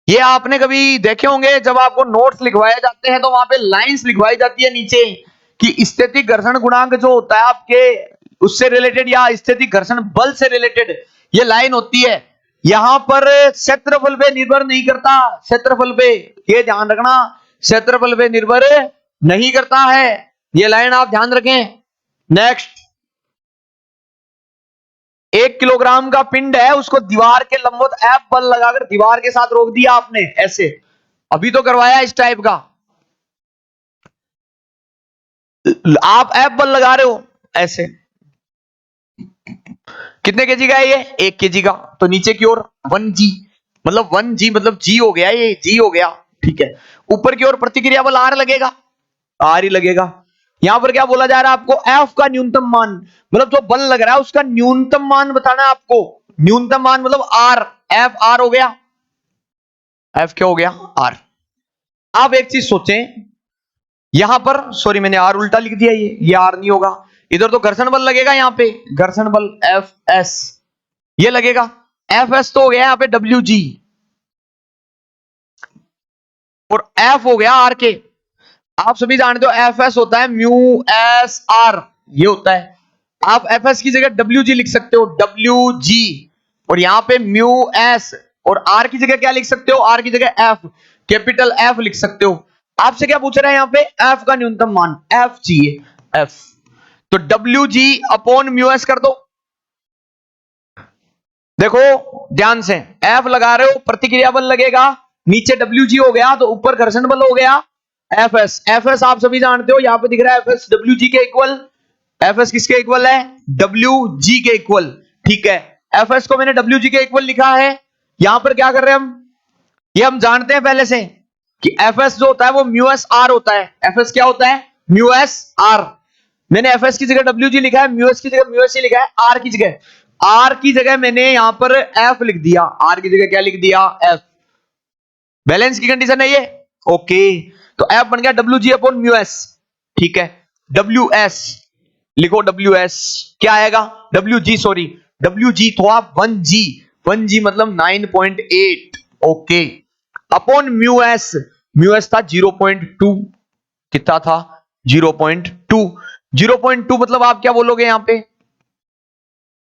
ये आपने कभी देखे होंगे जब आपको नोट्स लिखवाए जाते हैं तो वहां पे लाइंस लिखवाई जाती है नीचे कि स्थैतिक घर्षण गुणांक जो होता है आपके उससे रिलेटेड या स्थैतिक घर्षण बल से रिलेटेड ये लाइन होती है। यहां पर क्षेत्रफल पे निर्भर नहीं करता, क्षेत्रफल पे, ये ध्यान रखना, क्षेत्रफल पे निर्भर नहीं करता है, ये लाइन आप ध्यान रखें। नेक्स्ट, 1 किलोग्राम का पिंड है, उसको दीवार के लंबवत F बल लगाकर दीवार के साथ रोक दिया आपने, ऐसे अभी तो करवाया इस टाइप का, आप F बल लगा रहे हो ऐसे। कितने केजी का है ये? 1 केजी का, तो नीचे की ओर 1g, मतलब 1g मतलब g हो गया, ये g हो गया, ठीक है। ऊपर की ओर प्रतिक्रिया बल R लगेगा, R ही लगेगा। यहां पर क्या बोला जा रहा है आपको? F का न्यूनतम मान, मतलब जो बल लग रहा है उसका न्यूनतम मान बताना है आपको। न्यूनतम मान मतलब R, F R हो गया, F क्या हो गया? R। आप एक चीज सोचें, यहां पर सॉरी मैंने R उल्टा लिख दिया, ये R नहीं होगा, इधर तो घर्षण बल लगेगा, यहाँ पे घर्षण बल Fs ये लगेगा, Fs तो हो गया यहाँ पे Wg, और F हो गया R के। आप सभी जानते हो Fs होता है म्यू एस आर, ये होता है। आप Fs की जगह Wg लिख सकते हो, Wg, और यहाँ पे म्यू एस, और R की जगह क्या लिख सकते हो? R की जगह F, कैपिटल F लिख सकते हो। आपसे क्या पूछ रहा है यहाँ पे? F का न्यूनतम मान, F चाहिए, F, तो Wg अपॉन म्यू एस कर दो। देखो ध्यान से, F लगा रहे हो, प्रतिक्रिया बल लगेगा, नीचे Wg हो गया, तो ऊपर घर्षण बल हो गया Fs। Fs आप सभी जानते हो, यहां पे दिख रहा है Fs Wg के इक्वल। Fs किसके इक्वल है? Wg के इक्वल, ठीक है। Fs को मैंने Wg के इक्वल लिखा है। यहां पर क्या कर रहे हैं हम? ये हम जानते हैं पहले से कि Fs जो होता है वो म्यू एस आर होता है। Fs क्या होता है? Mu s are. मैंने Fs की जगह Wg लिखा है, म्यू एस की जगह म्यू एस लिखा है, आर की जगह। आर की जगह मैंने यहां पर एफ लिख दिया, आर की जगह क्या लिख दिया, एफ। बैलेंस की कंडीशन है ये, ओके। तो एफ बन गया W G upon mu S, ठीक है। डब्ल्यू एस लिखो, डब्ल्यू एस क्या आएगा, W G, sorry W G तो आप 1G, 1G मतलब 9.8, ओके। अपॉन म्यू एस था 0.2, कितना था 0.2, 0.2 मतलब आप क्या बोलोगे यहां पे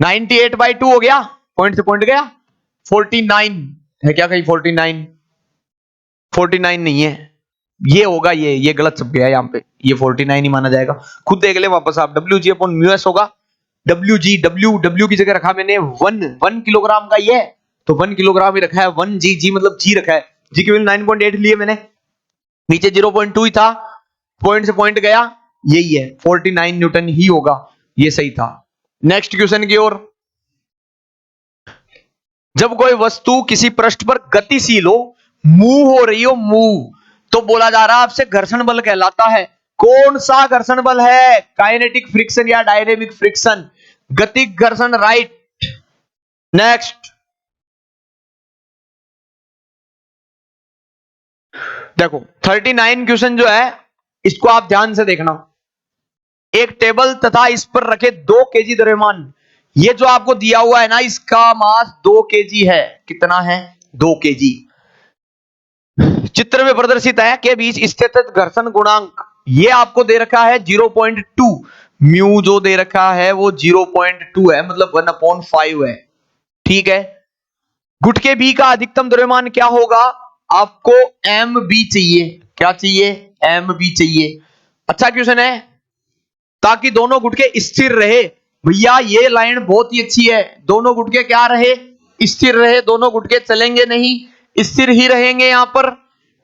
98/2 हो गया, पॉइंट से पॉइंट गया, 49 है क्या, कहीं 49, 49 नहीं है, ये होगा, ये गलत छप गया यहां पे, ये 49 ही माना जाएगा, खुद देख ले वापस आप। W G upon mu S होगा, डब्ल्यू जी, डब्ल्यू की जगह रखा मैंने 1 किलोग्राम का, ये तो 1 किलोग्राम ही रखा है, 1G, जी मतलब जी रखा है, जी की वैल्यू 9.8 लिए मैंने, नीचे 0.2 ही था, पॉइंट से पॉइंट गया, यही है 49 न्यूटन ही होगा, ये सही था। नेक्स्ट क्वेश्चन की ओर, जब कोई वस्तु किसी पृष्ठ पर गतिशील हो, मूव हो रही हो, मूव, तो बोला जा रहा है आपसे घर्षण बल कहलाता है। कौन सा घर्षण बल है, काइनेटिक फ्रिक्शन या डायनेमिक फ्रिक्शन, गतिक घर्षण, राइट। नेक्स्ट देखो 39 क्वेश्चन जो है इसको आप ध्यान से देखना। एक टेबल तथा इस पर रखे 2 केजी द्रव्यमान, ये जो आपको दिया हुआ है ना, इसका मास 2 केजी है, कितना है 2 केजी। चित्र में प्रदर्शित है के बीच स्थित घर्षण गुणांक, ये आपको दे रखा है 0.2, म्यू जो दे रखा है वो 0.2 है, मतलब 1/5 है, ठीक है। गुटके बी का अधिकतम द्रव्यमान क्या होगा, आपको एम बी चाहिए, क्या चाहिए, एम बी चाहिए। अच्छा क्वेश्चन है, ताकि दोनों गुटके स्थिर रहे, भैया ये लाइन बहुत ही अच्छी है, दोनों गुटके क्या रहे, स्थिर रहे, दोनों गुटके चलेंगे नहीं, स्थिर ही रहेंगे यहां पर,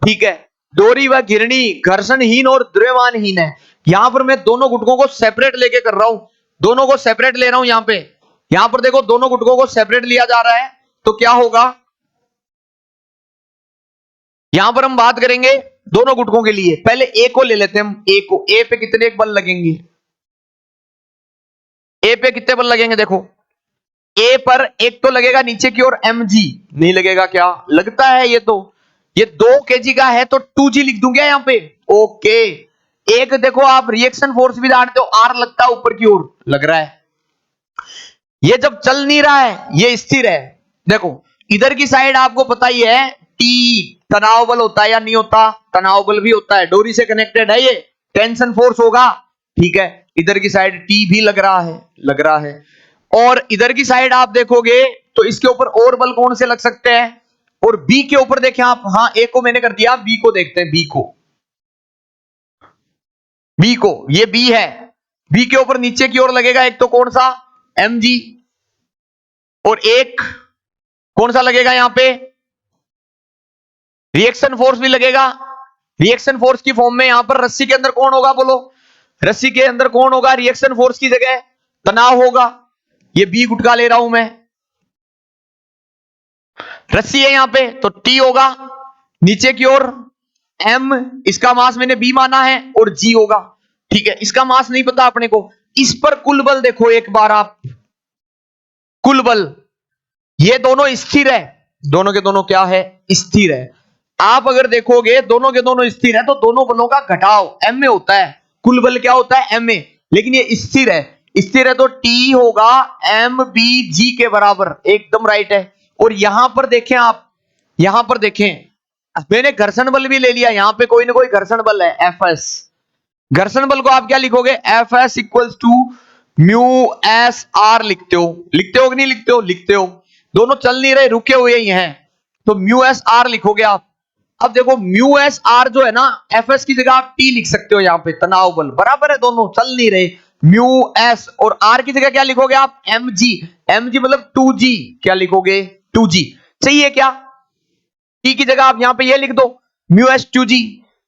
ठीक है। डोरी व घिरनी घर्षणहीन और द्रव्यमानहीन है, यहां पर मैं दोनों गुटकों को सेपरेट लेके कर रहा हूं, दोनों को सेपरेट ले रहा हूं यहां पर देखो दोनों गुटकों को सेपरेट लिया जा रहा है, तो क्या होगा, यहां पर हम बात करेंगे दोनों गुटकों के लिए, पहले ए को ले लेते हैं हम, ए को, ए पे कितने बल लगेंगे, ए पे कितने बल लगेंगे, देखो ए पर एक तो लगेगा नीचे की ओर mg, नहीं लगेगा क्या, लगता है, ये तो ये 2 kg का है तो 2g लिख दूंगा यहां पे, ओके। एक देखो आप रिएक्शन फोर्स भी जानते हो, आर लगता है ऊपर की ओर, लग रहा है, ये जब चल नहीं रहा है ये स्थिर है, देखो इधर की साइड आपको पता ही है टी तनाव बल होता है या नहीं होता, तनाव बल भी होता है, डोरी से कनेक्टेड है, ये टेंशन फोर्स होगा, ठीक है। इधर की साइड टी भी लग रहा है, लग रहा है, और इधर की साइड आप देखोगे तो इसके ऊपर और बल कौन से लग सकते हैं, और बी के ऊपर देखें आप, हाँ ए को मैंने कर दिया, बी को देखते हैं, बी को, बी को, ये बी है, बी के ऊपर नीचे की ओर लगेगा एक तो कौन सा, एम जी, और एक कौन सा लगेगा यहां पे, रिएक्शन फोर्स भी लगेगा, रिएक्शन फोर्स की फॉर्म में यहां पर रस्सी के अंदर कौन होगा, बोलो रस्सी के अंदर कौन होगा, रिएक्शन फोर्स की जगह तनाव होगा, ये बी गुटका ले रहा हूं मैं, रस्सी है यहां पे तो टी होगा, नीचे की ओर एम, इसका मास मैंने बी माना है, और जी होगा, ठीक है। इसका मास नहीं पता अपने को, इस पर कुल बल देखो एक बार आप, कुल बल, ये दोनों स्थिर है, दोनों के दोनों क्या है, स्थिर है। आप अगर देखोगे दोनों के दोनों स्थिर है तो दोनों बलों का घटाव एम में होता है, कुल बल क्या होता है, एम में, लेकिन ये स्थिर है, स्थिर है तो टी होगा एम बी जी के बराबर, एकदम राइट है। और यहां पर देखें आप, यहां पर देखें मैंने घर्षण बल भी ले लिया, यहां पे कोई ना कोई घर्षण बल है, एफ एस, घर्षण बल को आप क्या लिखोगे, F S equals to mu s r, लिखते हो, लिखते हो कि नहीं लिखते हो, लिखते हो, दोनों चल नहीं रहे, रुके हुए ही हैं, तो म्यू एस आर लिखोगे आप। अब देखो म्यू एस आर जो है ना, एफ एस की जगह आप टी लिख सकते हो, यहां पे तनाव बल बराबर है, दोनों चल नहीं रहे, म्यू एस, और आर की जगह क्या लिखोगे आप, एम जी, एम जी मतलब 2G, क्या लिखोगे 2G, चाहिए क्या, टी की जगह आप यहां पे ये लिख दो mu S 2G,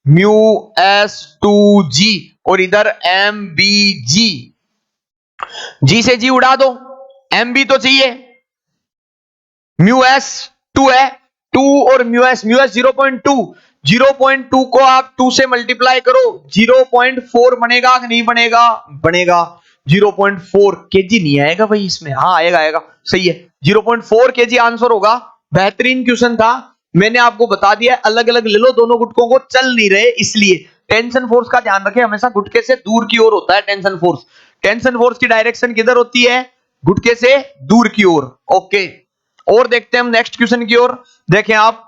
mu S 2G, और इधर एम बी जी, जी से जी उड़ा दो, एम बी तो चाहिए, म्यू एस 2 है, 2 और म्यू एस 0.2, 0.2 को आप 2 से मल्टीप्लाई करो, 0.4 बनेगा कि नहीं बनेगा, बनेगा, 0.4 kg नहीं आएगा भाई इसमें, हाँ आएगा आएगा, सही है 0.4 kg आंसर होगा। बेहतरीन क्वेश्चन था, मैंने आपको बता दिया अलग अलग ले लो, दोनों गुटकों को चल नहीं रहे इसलिए। टेंशन फोर्स का ध्यान रखें, हमेशा गुटके से दूर की ओर होता है टेंशन फोर्स। टेंशन फोर्स की डायरेक्शन किधर होती है? गुटके से दूर की ओर। ओके, और देखते हैं हम नेक्स्ट क्वेश्चन की ओर। देखें आप,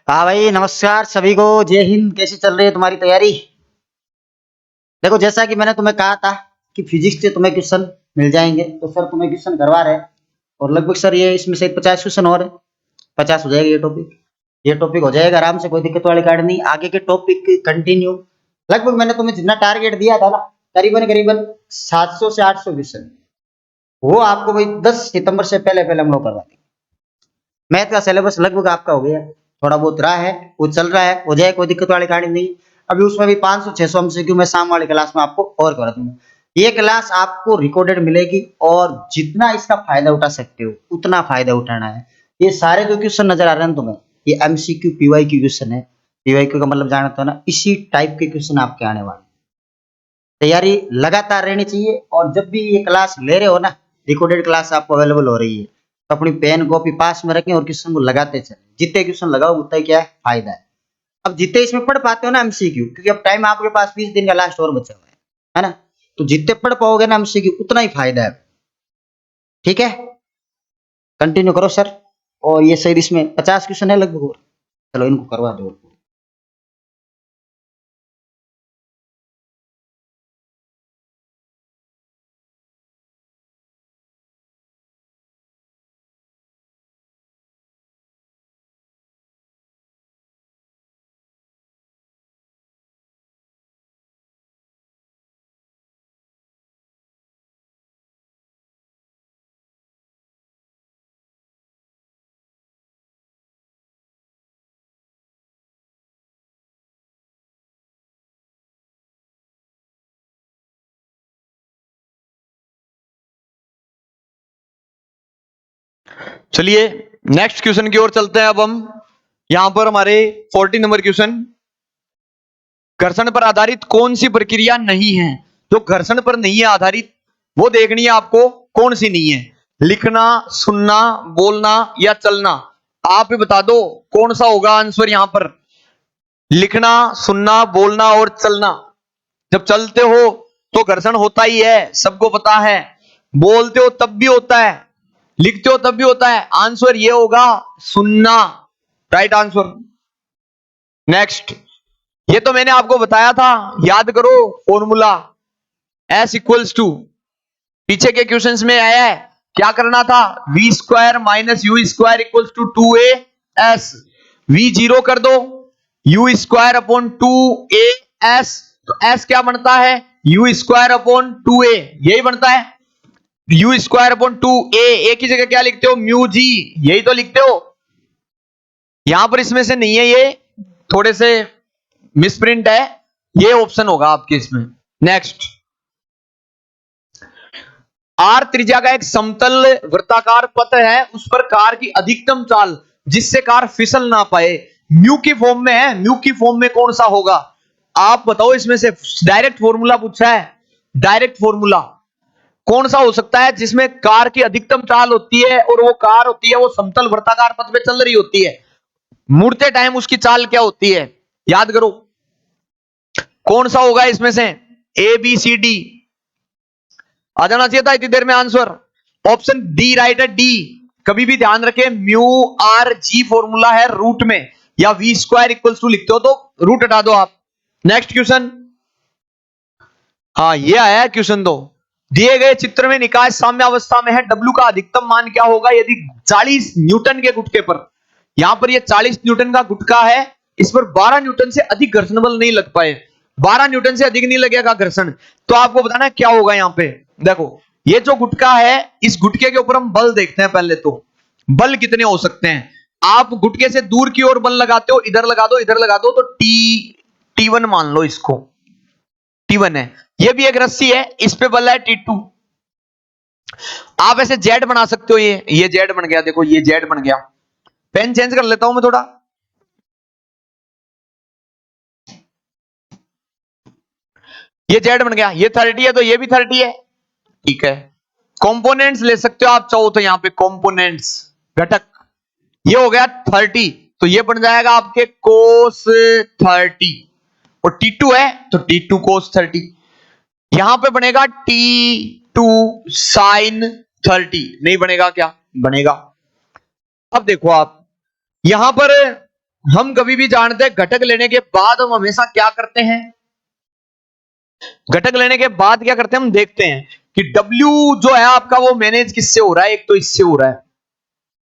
हाँ भाई, नमस्कार सभी को, जय हिंद। कैसी चल रही है तुम्हारी तैयारी? देखो, जैसा कि मैंने तुम्हें कहा था कि फिजिक्स से तुम्हें क्वेश्चन मिल जाएंगे, तो सर तुम्हें क्वेश्चन करवा रहे हैं। और लगभग सर ये इसमें से 50 क्वेश्चन और है, 50 हो जाएगा ये टॉपिक हो जाएगा आराम से, कोई दिक्कत वाली कार्ड नहीं। आगे के टॉपिक कंटिन्यू। लगभग मैंने तुम्हें जितना टारगेट दिया था ना, करीबन करीबन 700 से 800 क्वेश्चन, वो आपको भाई 10 सितंबर से पहले पहले हम लोग करवा देंगे। मैथ का सिलेबस लगभग आपका हो गया, थोड़ा बहुत रहा है, वो चल रहा है, हो जाए, कोई दिक्कत वाली कहानी नहीं। अभी उसमें भी 500-600 MCQ मैं शाम वाली क्लास में आपको और करा दूंगा। ये क्लास आपको रिकॉर्डेड मिलेगी, और जितना इसका फायदा उठा सकते हो उतना फायदा उठाना है। ये सारे जो क्वेश्चन नजर आ रहे हैं तुम्हें, ये MCQ PYQ क्वेश्चन है। PYQ का मतलब जानते हो ना, इसी टाइप के क्वेश्चन आपके आने वाले। तैयारी लगातार रहनी चाहिए, और जब भी ये क्लास ले रहे हो ना, रिकॉर्डेड क्लास आपको अवेलेबल हो रही है, तो अपनी पेन कॉपी पास में रखें और क्वेश्चन को लगाते चलें। जितने क्वेश्चन लगाओ उतना ही क्या है फायदा है। अब जितने इसमें पढ़ पाते हो ना MCQ, क्योंकि अब टाइम आपके पास 20 दिन का लास्ट और बचा हुआ है ना, तो जितने पढ़ पाओगे ना MCQ, उतना ही फायदा है। ठीक है, कंटिन्यू करो सर। और ये शायद इसमें 50 क्वेश्चन है लगभग, और चलो इनको करवा दो। चलिए नेक्स्ट क्वेश्चन की ओर चलते हैं। अब हम यहां पर हमारे 40 नंबर क्वेश्चन, घर्षण पर आधारित कौन सी प्रक्रिया नहीं है? जो घर्षण पर नहीं है आधारित, वो देखनी है आपको, कौन सी नहीं है? लिखना, सुनना, बोलना या चलना? आप ही बता दो कौन सा होगा आंसर यहां पर। लिखना, सुनना, बोलना और चलना। जब चलते हो तो घर्षण होता ही है, सबको पता है। बोलते हो तब भी होता है, लिखते हो तब भी होता है। आंसर ये होगा सुनना, राइट आंसर। नेक्स्ट, ये तो मैंने आपको बताया था, याद करो फॉर्मूला S इक्वल्स टू, पीछे के क्वेश्चंस में आया है, क्या करना था? V square minus u square equals to 2AS। V zero कर दो, U स्क्वायर अपॉन 2AS, तो S क्या बनता है? U स्क्वायर अपॉन 2A, यही बनता है। U square upon 2A, A की जगह क्या लिखते हो? म्यू जी, यही तो लिखते हो। यहां पर इसमें से नहीं है, ये थोड़े से मिसप्रिंट है, ये ऑप्शन होगा आपके इसमें। नेक्स्ट, आर त्रिज्या का एक समतल वृत्ताकार पथ है, उस पर कार की अधिकतम चाल जिससे कार फिसल ना पाए, म्यू की फॉर्म में है। म्यू की फॉर्म में कौन सा होगा? आप बताओ इसमें से, डायरेक्ट फॉर्मूला पूछा है, डायरेक्ट फॉर्मूला कौन सा हो सकता है जिसमें कार की अधिकतम चाल होती है, और वो कार होती है वो समतल वृत्ताकार पथ पे चल रही होती है, मुड़ते टाइम उसकी चाल क्या होती है? याद करो कौन सा होगा इसमें से। ABCD आ जाना चाहिए था इतनी देर में आंसर। ऑप्शन डी राइट है, डी। कभी भी ध्यान रखें, म्यू आर जी फॉर्मूला है रूट में, या V स्क्वायर इक्वल्स टू लिखते हो तो रूट हटा दो आप। नेक्स्ट क्वेश्चन, हाँ ये आया है क्वेश्चन। दो दिए गए चित्र में निकाय साम्यावस्था में है, W का अधिकतम मान क्या होगा यदि 40 न्यूटन के गुटके पर यहां पर ये 40 न्यूटन का गुटका है, इस पर 12 न्यूटन से अधिक घर्षण बल नहीं लग पाए, 12 न्यूटन से अधिक नहीं लगेगा घर्षण, तो आपको बताना है क्या होगा। यहां पे देखो ये जो गुटका है, इस गुटके के ऊपर हम बल देखते हैं। पहले तो बल कितने हो सकते हैं, आप गुटके से दूर की ओर बल लगाते हो, इधर लगा दो इधर लगा दो, तो T1 मान लो, इसको T1 है। ये भी एक रस्सी है, इस पे बल है T2। आप ऐसे जेड बना सकते हो, ये जेड बन गया, देखो ये जेड बन गया। पेन चेंज कर लेता हूं मैं थोड़ा, ये जेड बन गया, ये 30 है तो ये भी 30 है, ठीक है। कंपोनेंट्स ले सकते हो आप चाहो तो, यहां पे कंपोनेंट्स घटक, ये हो गया 30, तो ये बन जाएगा आपके कोस 30, और T2 है तो T2 कोस 30, यहां पे बनेगा T2 साइन 30, नहीं बनेगा क्या, बनेगा। अब देखो आप यहां पर हम कभी भी जानते हैं घटक लेने के बाद हम हमेशा क्या करते हैं, घटक लेने के बाद क्या करते हैं, हम देखते हैं कि W जो है आपका वो मैनेज किससे हो रहा है, एक तो इससे हो रहा है,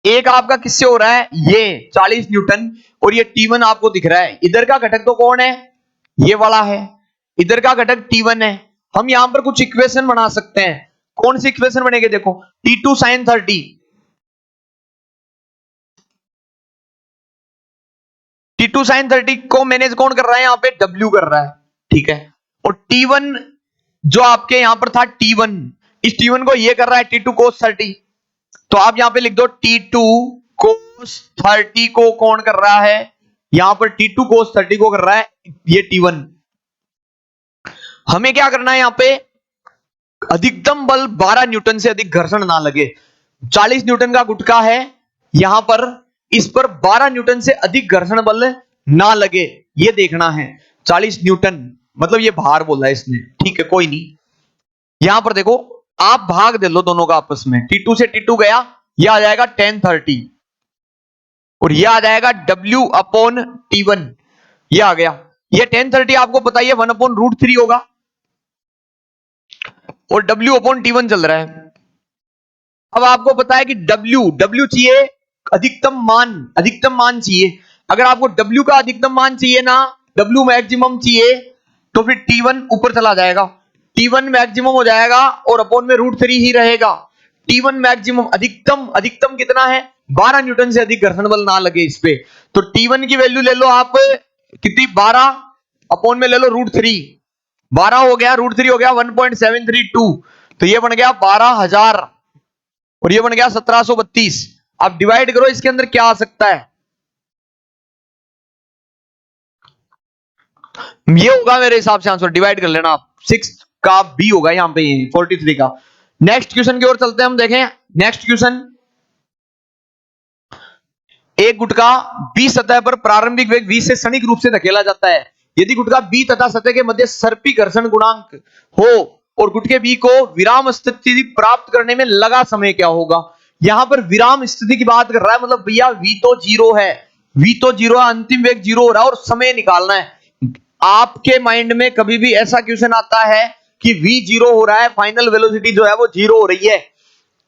एक आपका किससे हो रहा है, ये 40 न्यूटन, और ये T1 आपको दिख रहा है। इधर का घटक तो कौन है, ये वाला है, इधर का घटक T1 है। हम यहां पर कुछ इक्वेशन बना सकते हैं, कौन सी इक्वेशन बनेगी, देखो T2 साइन 30, T2 साइन 30 को मैनेज कौन कर रहा है, यहां पे W कर रहा है, ठीक है। और T1 जो आपके यहां पर था T1, इस T1 को ये कर रहा है T2 कोस 30, तो आप यहां पे लिख दो T2 कोस 30 को कौन कर रहा है, यहां पर T2 कोस 30 को कर रहा है ये T1। हमें क्या करना है, यहां पे अधिकतम बल 12 न्यूटन से अधिक घर्षण ना लगे, 40 न्यूटन का गुटका है, यहां पर इस पर 12 न्यूटन से अधिक घर्षण बल ना लगे, ये देखना है। 40 न्यूटन मतलब ये भार बोला है इसने, ठीक है, कोई नहीं। यहां पर देखो आप भाग दे लो दोनों का आपस में, T2 से T2 गया, यह आ जाएगा 1030, और यह आ जाएगा W अपॉन T1, यह आ गया। ये 1030 आपको पता ही है 1/√3 होगा, और W अपॉन T1 चल रहा है। अब आपको पता है कि W चाहिए अधिकतम मान चाहिए। अगर आपको W का अधिकतम मान चाहिए ना, W मैक्सिमम चाहिए, तो फिर T1 ऊपर चला जाएगा, T1 मैक्सिमम हो जाएगा और अपॉन में √3 ही रहेगा। T1 मैक्सिमम अधिकतम कितना है, 12 न्यूटन से अधिक घर्षण बल ना लगे इस पे, तो T1 की वैल्यू ले लो आप कितनी, 12 अपॉन में ले लो √3, 12 हो गया, √3 हो गया 1.732, तो ये बन गया 12,000, और ये बन गया 1732। अब डिवाइड करो, इसके अंदर क्या आ सकता है, ये होगा मेरे हिसाब से आंसर, डिवाइड कर लेना आप, 6 का बी होगा यहां पे 43 का। नेक्स्ट क्वेश्चन की ओर चलते हैं, हम देखें नेक्स्ट क्वेश्चन। एक गुटका बी सतह पर प्रारंभिक वेग v से क्षणिक रूप से धकेला जाता है, यदि गुटका बी तथा सतह के मध्य सर्पी घर्षण गुणांक हो और गुटके बी को विराम स्थिति प्राप्त करने में लगा समय क्या होगा। यहां पर विराम स्थिति की बात कर रहा है, मतलब भैया v तो जीरो है, अंतिम वेग जीरो हो रहा है और समय निकालना है। आपके माइंड में कभी भी ऐसा क्वेश्चन आता है कि v जीरो हो रहा है, फाइनल वेलोसिटी जो है वो जीरो हो रही है,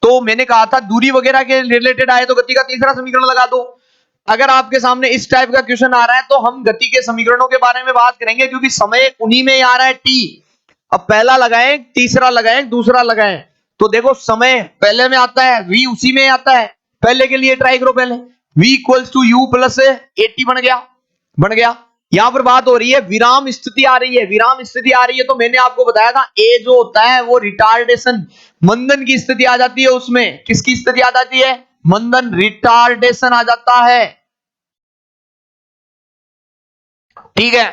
तो मैंने कहा था दूरी वगैरह के रिलेटेड आए तो गति का तीसरा समीकरण लगा दो। अगर आपके सामने इस टाइप का क्वेश्चन आ रहा है तो हम गति के समीकरणों के बारे में बात करेंगे, क्योंकि समय उन्हीं में आ रहा है t। अब पहला लगाएं, तीसरा लगाएं, दूसरा लगाएं, तो देखो समय पहले में आता है, v उसी में आता है, पहले के लिए ट्राई करो, पहले v equals to u plus 80 बन गया। यहां पर बात हो रही है विराम स्थिति आ रही है, तो मैंने आपको बताया था a जो होता है वो रिटार्डेशन, मंदन की स्थिति आ जाती है, उसमें किसकी स्थिति आ जाती है, मंदन, रिटार्डेशन आ जाता है, ठीक है।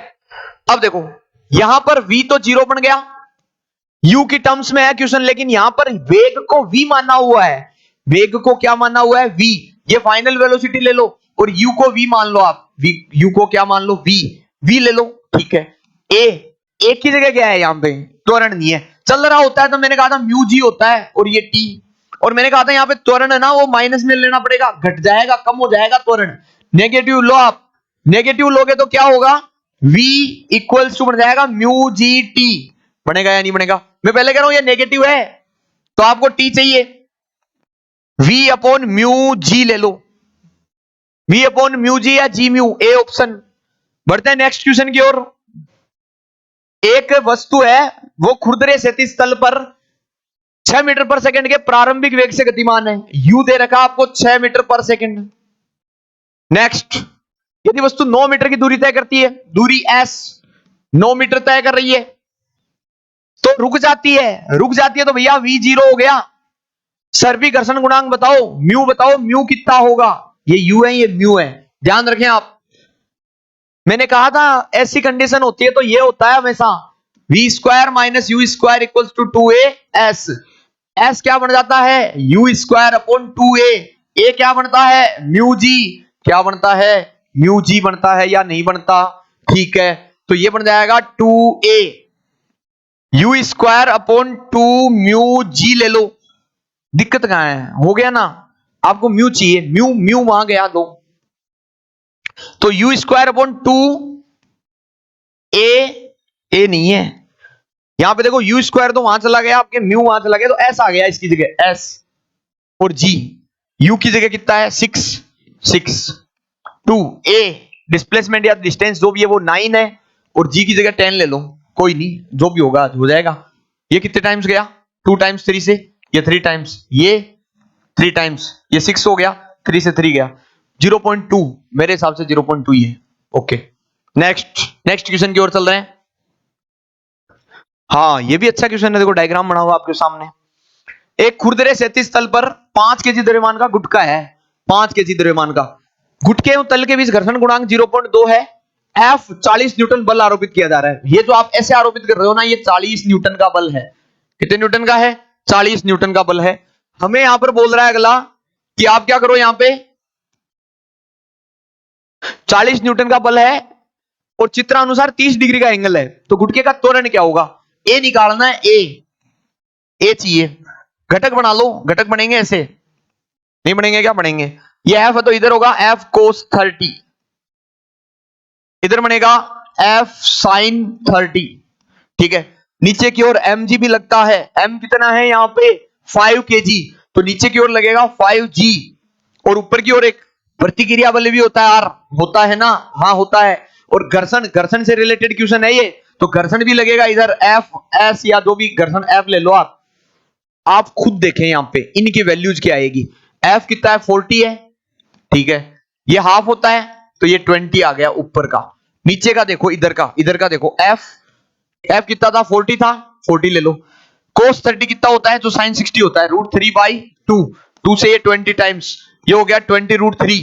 अब देखो यहां पर v तो जीरो बन गया, u की टर्म्स में है क्वेश्चन, लेकिन यहां पर वेग को v माना हुआ है, वेग को क्या माना हुआ है, v, ये फाइनल वेलोसिटी ले लो और u को v मान लो आप, u को क्या मान लो, v ले लो, ठीक है। एक ही जगह क्या है, यहां पे त्वरण नहीं है, चल रहा होता है तो मैंने कहा था म्यू जी होता है, और ये t, और मैंने कहा था यहां पे त्वरण है ना वो माइनस में लेना पड़ेगा, घट जाएगा, कम हो जाएगा त्वरण, नेगेटिव लो आप, नेगेटिव लोगे तो क्या होगा, v इक्वल्स टू बन जाएगा म्यू जी टी, बनेगा या नहीं बनेगा। मैं पहले कह रहा हूं ये नेगेटिव है तो आपको t चाहिए, v अपॉन म्यू जी ले लो, V अपॉन म्यू जी या जी म्यू, ए ऑप्शन। बढ़ते हैं नेक्स्ट क्वेश्चन की ओर। एक वस्तु है वो खुरदरे क्षैतिज तल पर 6 मीटर पर सेकंड के प्रारंभिक वेग से गतिमान है। यू दे रखा आपको 6 मीटर पर सेकंड। नेक्स्ट, यदि वस्तु 9 मीटर की दूरी तय करती है, दूरी s 9 मीटर तय कर रही है, तो रुक जाती है तो भैया v 0 हो गया। सर्वी घर्षण गुणांक बताओ म्यू कितना होगा। ये u है, ये म्यू है, ध्यान रखें आप। मैंने कहा था ऐसी कंडीशन होती है तो ये होता है हमेशा v square minus u square equals to 2a s। s क्या बन जाता है, u square upon 2a। a क्या बनता है, म्यू जी। क्या बनता है, म्यू जी बनता है या नहीं बनता। ठीक है, तो ये बन जाएगा 2a u square upon 2 mu g. ले लो, दिक्कत कहां है, हो गया ना। आपको म्यू चाहिए, म्यू वहां गया दो, तो u स्क्वायर अपॉन 2 ए नहीं है यहां पे। देखो u स्क्वायर तो वहां चला गया, आपके म्यू वहां चला गया, तो s आ गया इसकी जगह s। और g u की जगह कितना है 6 2 a डिस्प्लेसमेंट या डिस्टेंस जो भी है वो 9 है, और g की जगह 10 ले लो, कोई नहीं, जो भी होगा हो जाएगा। ये कितने टाइम्स गया, 2 टाइम्स 3 से, ये 3 टाइम्स, ये 3 टाइम्स, ये 6 हो गया, 3 से 3 गया, 0.2 मेरे हिसाब से 0.2 ही है। ओके, नेक्स्ट क्वेश्चन की ओर चल रहे हैं। हाँ, ये भी अच्छा क्वेश्चन है, देखो डायग्राम बना हुआ आपके सामने। एक खुरदरे क्षैतिज तल पर 5 केजी द्रव्यमान का गुटका है, 5 केजी द्रव्यमान का गुटके और तल के बीच घर्षण गुणांक 0.2 है। F 40 न्यूटन बल आरोपित किया जा रहा है। ये जो आप ऐसे आरोपित कर रहे हो ना, ये 40 न्यूटन का बल है। कितने न्यूटन का है, 40 न्यूटन का बल है। हमें यहां पर बोल रहा है अगला कि आप क्या करो, यहां पे 40 न्यूटन का बल है और चित्रानुसार 30 डिग्री का एंगल है, तो गुटके का त्वरण क्या होगा। ए निकालना है, ए चाहिए। घटक बना लो, घटक बनेंगे ऐसे, नहीं बनेंगे, क्या बनेंगे, ये एफ है तो इधर होगा एफ कोस 30, इधर बनेगा एफ साइन 30। ठीक है, नीचे की ओर एम जी भी लगता है। एम कितना है यहाँ पे 5 केजी, तो नीचे की ओर लगेगा 5g, और ऊपर की ओर एक प्रतिक्रिया बल भी होता है, आर होता है ना, हाँ होता है। और घर्षण से रिलेटेड क्वेश्चन है ये, तो घर्षण भी लगेगा इधर एफ एस, या जो भी घर्षण एफ ले लो आप खुद देखें यहां पे इनकी वैल्यूज क्या आएगी। एफ कितना है 40 है, ठीक है, ये हाफ होता है तो ये 20 आ गया ऊपर का। नीचे का देखो, इधर का देखो, एफ कितना था 40 था, 40 ले लो। कोस 30 कितना होता है, जो साइन 60 होता है, √3/2, 2 से ये 20 टाइम्स, ये हो गया 20√3।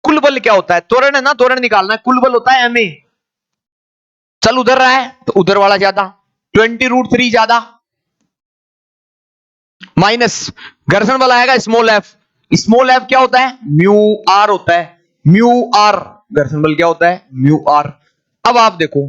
कुल बल क्या होता है, त्वरण है ना, त्वरण निकालना है, कुल बल होता है ma। चल उधर रहा है तो उधर वाला ज्यादा, 20√3 ज्यादा, माइनस घर्षण बल आएगा स्मॉल एफ क्या होता है, म्यू आर होता है, म्यू आर घर्षण बल क्या होता है, म्यू आर। अब आप देखो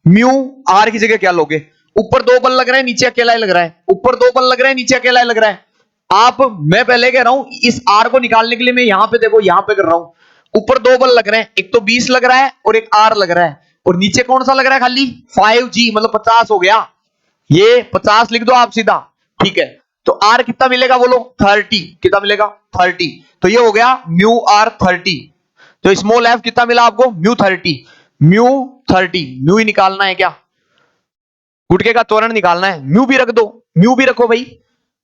म्यू आर की जगह क्या लोगे, ऊपर 2 बल लग रहे हैं, नीचे अकेला ही लग रहा है, ऊपर 2 बल लग रहे हैं, नीचे अकेला ही लग रहा है। मैं पहले कह रहा हूं इस आर को निकालने के लिए मैं यहां पे देखो, यहां पे कर रहा हूं, ऊपर 2 बल लग रहे हैं, एक तो 20 लग रहा है और एक आर लग रहा है, और नीचे कौन सा लग रहा है खाली 5g, मतलब 50 हो गया, ये 50 लिख दो आप सीधा। ठीक है, तो आर कितना मिलेगा बोलो, 30, कितना मिलेगा 30, तो ये हो गया म्यू आर 30। तो स्मॉल एफ कितना मिला आपको, म्यू 30, म्यू ही निकालना है क्या, गुटके का त्वरण निकालना है, म्यू भी रख दो, म्यू भी रखो भाई,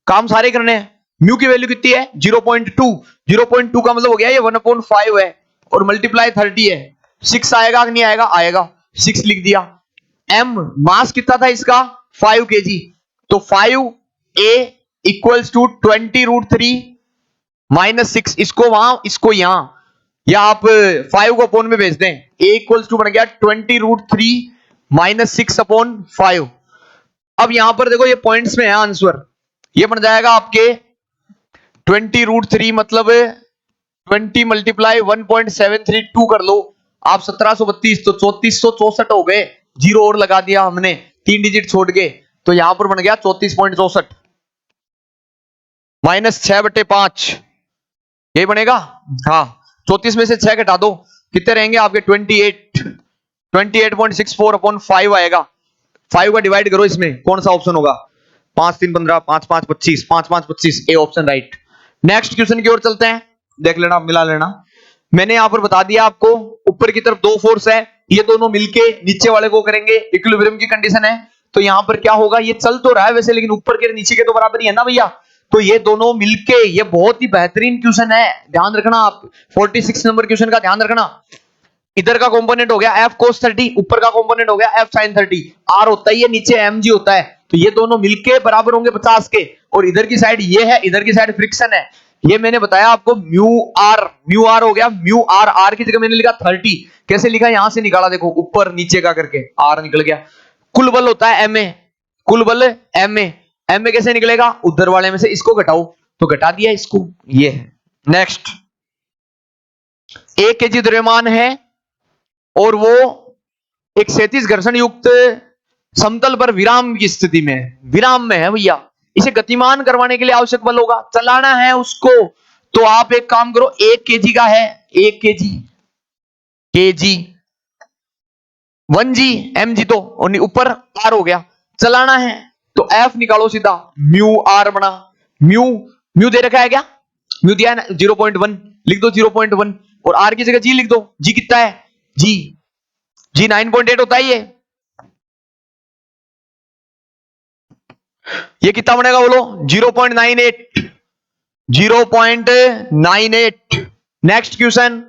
काम सारे करने हैं। म्यू की वैल्यू कितनी है 0.2 का मतलब हो गया ये 1/5 है, और मल्टीप्लाई 30 है, 6 आएगा कि नहीं आएगा, आएगा, 6 लिख दिया। एम मास कितना था इसका 5 केजी, तो 5a इक्वल्स टू 20√3 माइनस 6, इसको वहां इसको यहां, या आप 5 को अपॉन में भेज दें, a इक्वल्स टू बन गया 20√3 माइनस 6/5। अब यहां पर देखो ये पॉइंट्स में है आंसर, ये बन जाएगा आपके 20√3 मतलब 20 मल्टीप्लाई 1.732 कर लो आप, 1732, तो 3464 हो गए, जीरो और लगा दिया हमने 3 डिजिट छोड़ के, तो यहां पर बन गया 34.64 माइनस 6/5, यही बनेगा। हाँ, 34 में से 6 घटा दो, कितने रहेंगे आपके 28.64/5 आएगा। 5 का डिवाइड करो इसमें, कौन सा ऑप्शन होगा, 5 3 15, 5 5 25, 5 5 25, A option right. Next question की ओर चलते हैं, देख लेना, मिला लेना। मैंने यहां पर बता दिया आपको, ऊपर की तरफ दो फोर्स है, ये दोनों मिलके नीचे वाले को करेंगे, इक्विलिब्रियम की कंडीशन है। तो यहां पर क्या होगा, ये चल तो रहा है वैसे, लेकिन ऊपर के नीचे के तो बराबर ही है ना भैया। तो ये दोनों मिलके, ये बहुत ही बेहतरीन क्वेश्चन है, ध्यान रखना आप। 46 नंबर क्वेश्चन का ध्यान रखना। इधर का कंपोनेंट हो गया एफ कोस 30, ऊपर का कंपोनेंट हो गया एफ साइन 30। आर होता है ये, नीचे एम जी होता है, तो ये दोनों मिलके बराबर होंगे 50 के। और इधर की साइड ये है, इधर की साइड फ्रिक्शन है। ये मैंने बताया आपको, म्यू आर हो गया, म्यू आर, आर की जगह मैंने लिखा 30। कैसे लिखा, यहां से निकाला, देखो ऊपर नीचे का करके आर निकल गया। कुल बल होता है एम ए, कुल बल एम ए कैसे निकलेगा, उधर वाले में से इसको घटाओ, तो घटा दिया इसको, ये है। नेक्स्ट, 1 केजी द्रव्यमान है और वो एक क्षैतिज घर्षण युक्त समतल पर विराम की स्थिति में, विराम में है भैया। इसे गतिमान करवाने के लिए आवश्यक बल होगा, चलाना है उसको। तो आप एक काम करो, 1 केजी का है, 1 केजी 1 जी एम जी, तो ऊपर आर हो गया, चलाना है तो एफ निकालो सीधा, म्यू आर बना, म्यू दे रखा है क्या, म्यू दिया है ना 0.1, लिख दो 0.1, और आर की जगह जी लिख दो। जी कितना है, जी 9.8 होता है ये कितना बनेगा बोलो, 0.98, 0.98। नेक्स्ट क्वेश्चन,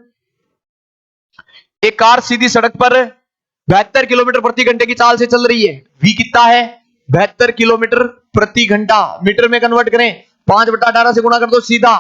एक कार सीधी सड़क पर 72 किलोमीटर प्रति घंटे की चाल से चल रही है। v कितना है, 72 किलोमीटर प्रति घंटा, मीटर में कन्वर्ट करें, 5/18 से गुणा कर दो सीधा,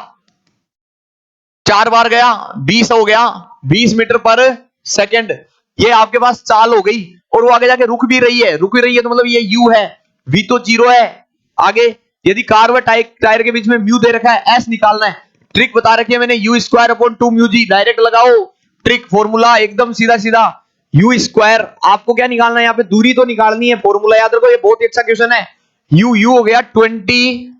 4 बार गया 20 हो गया, 20 मीटर पर सेकंड। ये आपके पास चाल हो गई, और वो आगे जाके रुक भी रही है, तो मतलब ये u है, v तो 0 है। आगे यदि कार व टायर के बीच में म्यू दे रखा है, s निकालना है। ट्रिक बता रखी है मैंने, u स्क्वायर अपॉन 2 म्यू जी, डायरेक्ट लगाओ ट्रिक, फॉर्मूला एकदम सीधा सीधा, u स्क्वायर। आपको क्या निकालना है, यहाँ पे दूरी तो निकालनी है, फॉर्मूला याद रखो, ये बहुत ही अच्छा क्वेश्चन है। u हो गया 20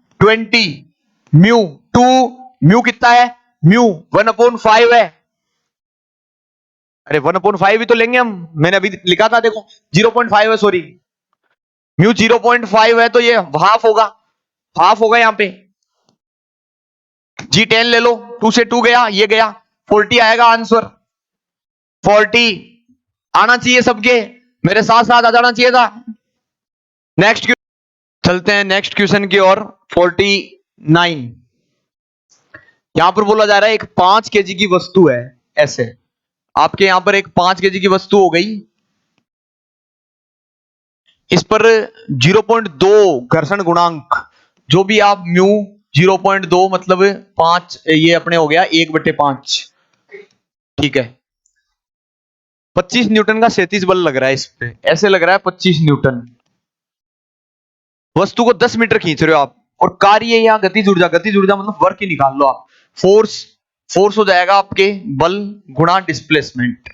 म्यू, 2 म्यू कितना है, म्यू 1/5 है। अरे 1/5 भी तो लेंगे हम, मैंने अभी लिखा था देखो 0.5 है, सॉरी म्यू 0.5 है, तो ये हाफ होगा यहाँ पे। G10 ले लो, 2 से 2 गया, ये गया 40 आएगा आंसर, 40 आना चाहिए सबके, मेरे साथ साथ आ जाना चाहिए था। नेक्स्ट चलते हैं नेक्स्ट क्वेश्चन की ओर, 49। यहां पर बोला जा रहा है एक 5 केजी की वस्तु है, ऐसे आपके यहां पर एक 5 केजी की वस्तु हो गई, इस पर 0.2 घर्षण गुणांक, जो भी आप म्यू 0.2 मतलब 5, ये अपने हो गया 1/5, ठीक है। 25 न्यूटन का क्षैतिज बल लग रहा है इस पे, ऐसे लग रहा है 25 न्यूटन। वस्तु को 10 मीटर खींच रहे हो आप, और कार्य या गतिज ऊर्जा मतलब वर्क ही निकाल लो आप। फोर्स हो जाएगा आपके बल गुणा डिस्प्लेसमेंट,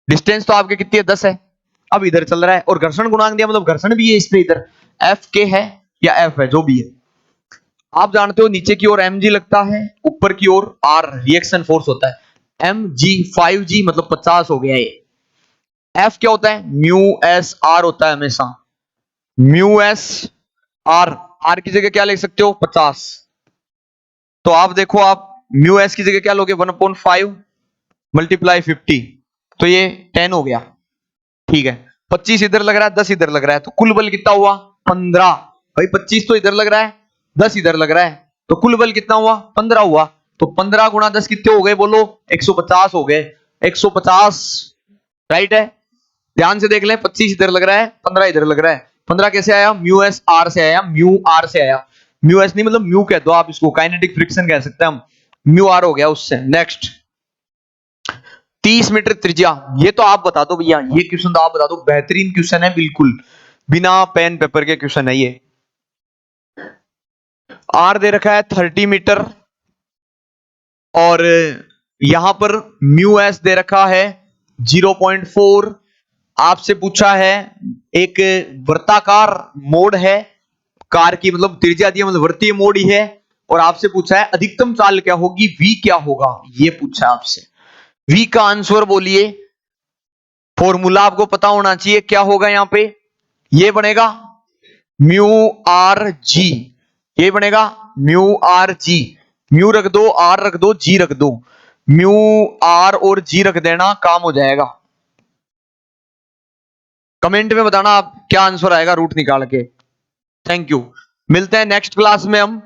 डिस्टेंस तो आपके कितनी है 10 है, अब इधर चल रहा है, और घर्षण गुणांक दिया मतलब घर्षण भी है इस पे, इधर एफ के है या एफ है जो भी है। आप जानते हो नीचे की ओर mg लगता है, ऊपर की ओर r रिएक्शन फोर्स होता है, mg 5g मतलब 50 हो गया ये। f क्या होता है, म्यू एस आर होता है हमेशा, म्यू एस आर की जगह क्या लिख सकते हो 50। तो आप देखो, आप म्यू एस की जगह क्या लोगे 1/5 मल्टीप्लाई 50, तो ये 10 हो गया, ठीक है। 25 इधर लग रहा है, 10 इधर लग रहा है, तो कुल बल कितना हुआ 15। भाई 25 तो इधर लग रहा है, 10 इधर लग रहा है, तो कुल बल कितना हुआ 15 हुआ। तो 15 गुणा 10 कितने हो गए बोलो, 150 हो गए, 150 राइट है। ध्यान से देख ले, 25 इधर लग रहा है, 15 इधर लग रहा है। 15 कैसे आया, म्यू एस आर से आया, म्यू आर से आया, म्यू एस नहीं मतलब म्यू कह दो आप इसको, काइनेटिक फ्रिक्शन कह सकते हैं हम, म्यू आर हो गया उससे। नेक्स्ट 30 मीटर त्रिज्या, ये तो आप बता दो भैया, ये क्वेश्चन तो आप बता दो, बेहतरीन क्वेश्चन है बिल्कुल, बिना पेन पेपर के क्वेश्चन है ये। आर दे रखा है 30 मीटर, और यहां पर म्यू एस दे रखा है 0.4। आपसे पूछा है एक वृत्ताकार मोड है कार की, मतलब त्रिज्या दी है मतलब वृत्तीय मोड ही है, और आपसे पूछा है अधिकतम चाल क्या होगी, v क्या होगा, ये पूछा है आपसे। v का आंसर बोलिए, फॉर्मूला आपको पता होना चाहिए क्या होगा यहां पे, ये बनेगा म्यू आर जी, ये बनेगा म्यू आर जी, म्यू रख दो, आर रख दो, जी रख दो। म्यू आर और जी रख देना, काम हो जाएगा। कमेंट में बताना आप क्या आंसर आएगा रूट निकाल के। Thank you. मिलते हैं नेक्स्ट क्लास में हम।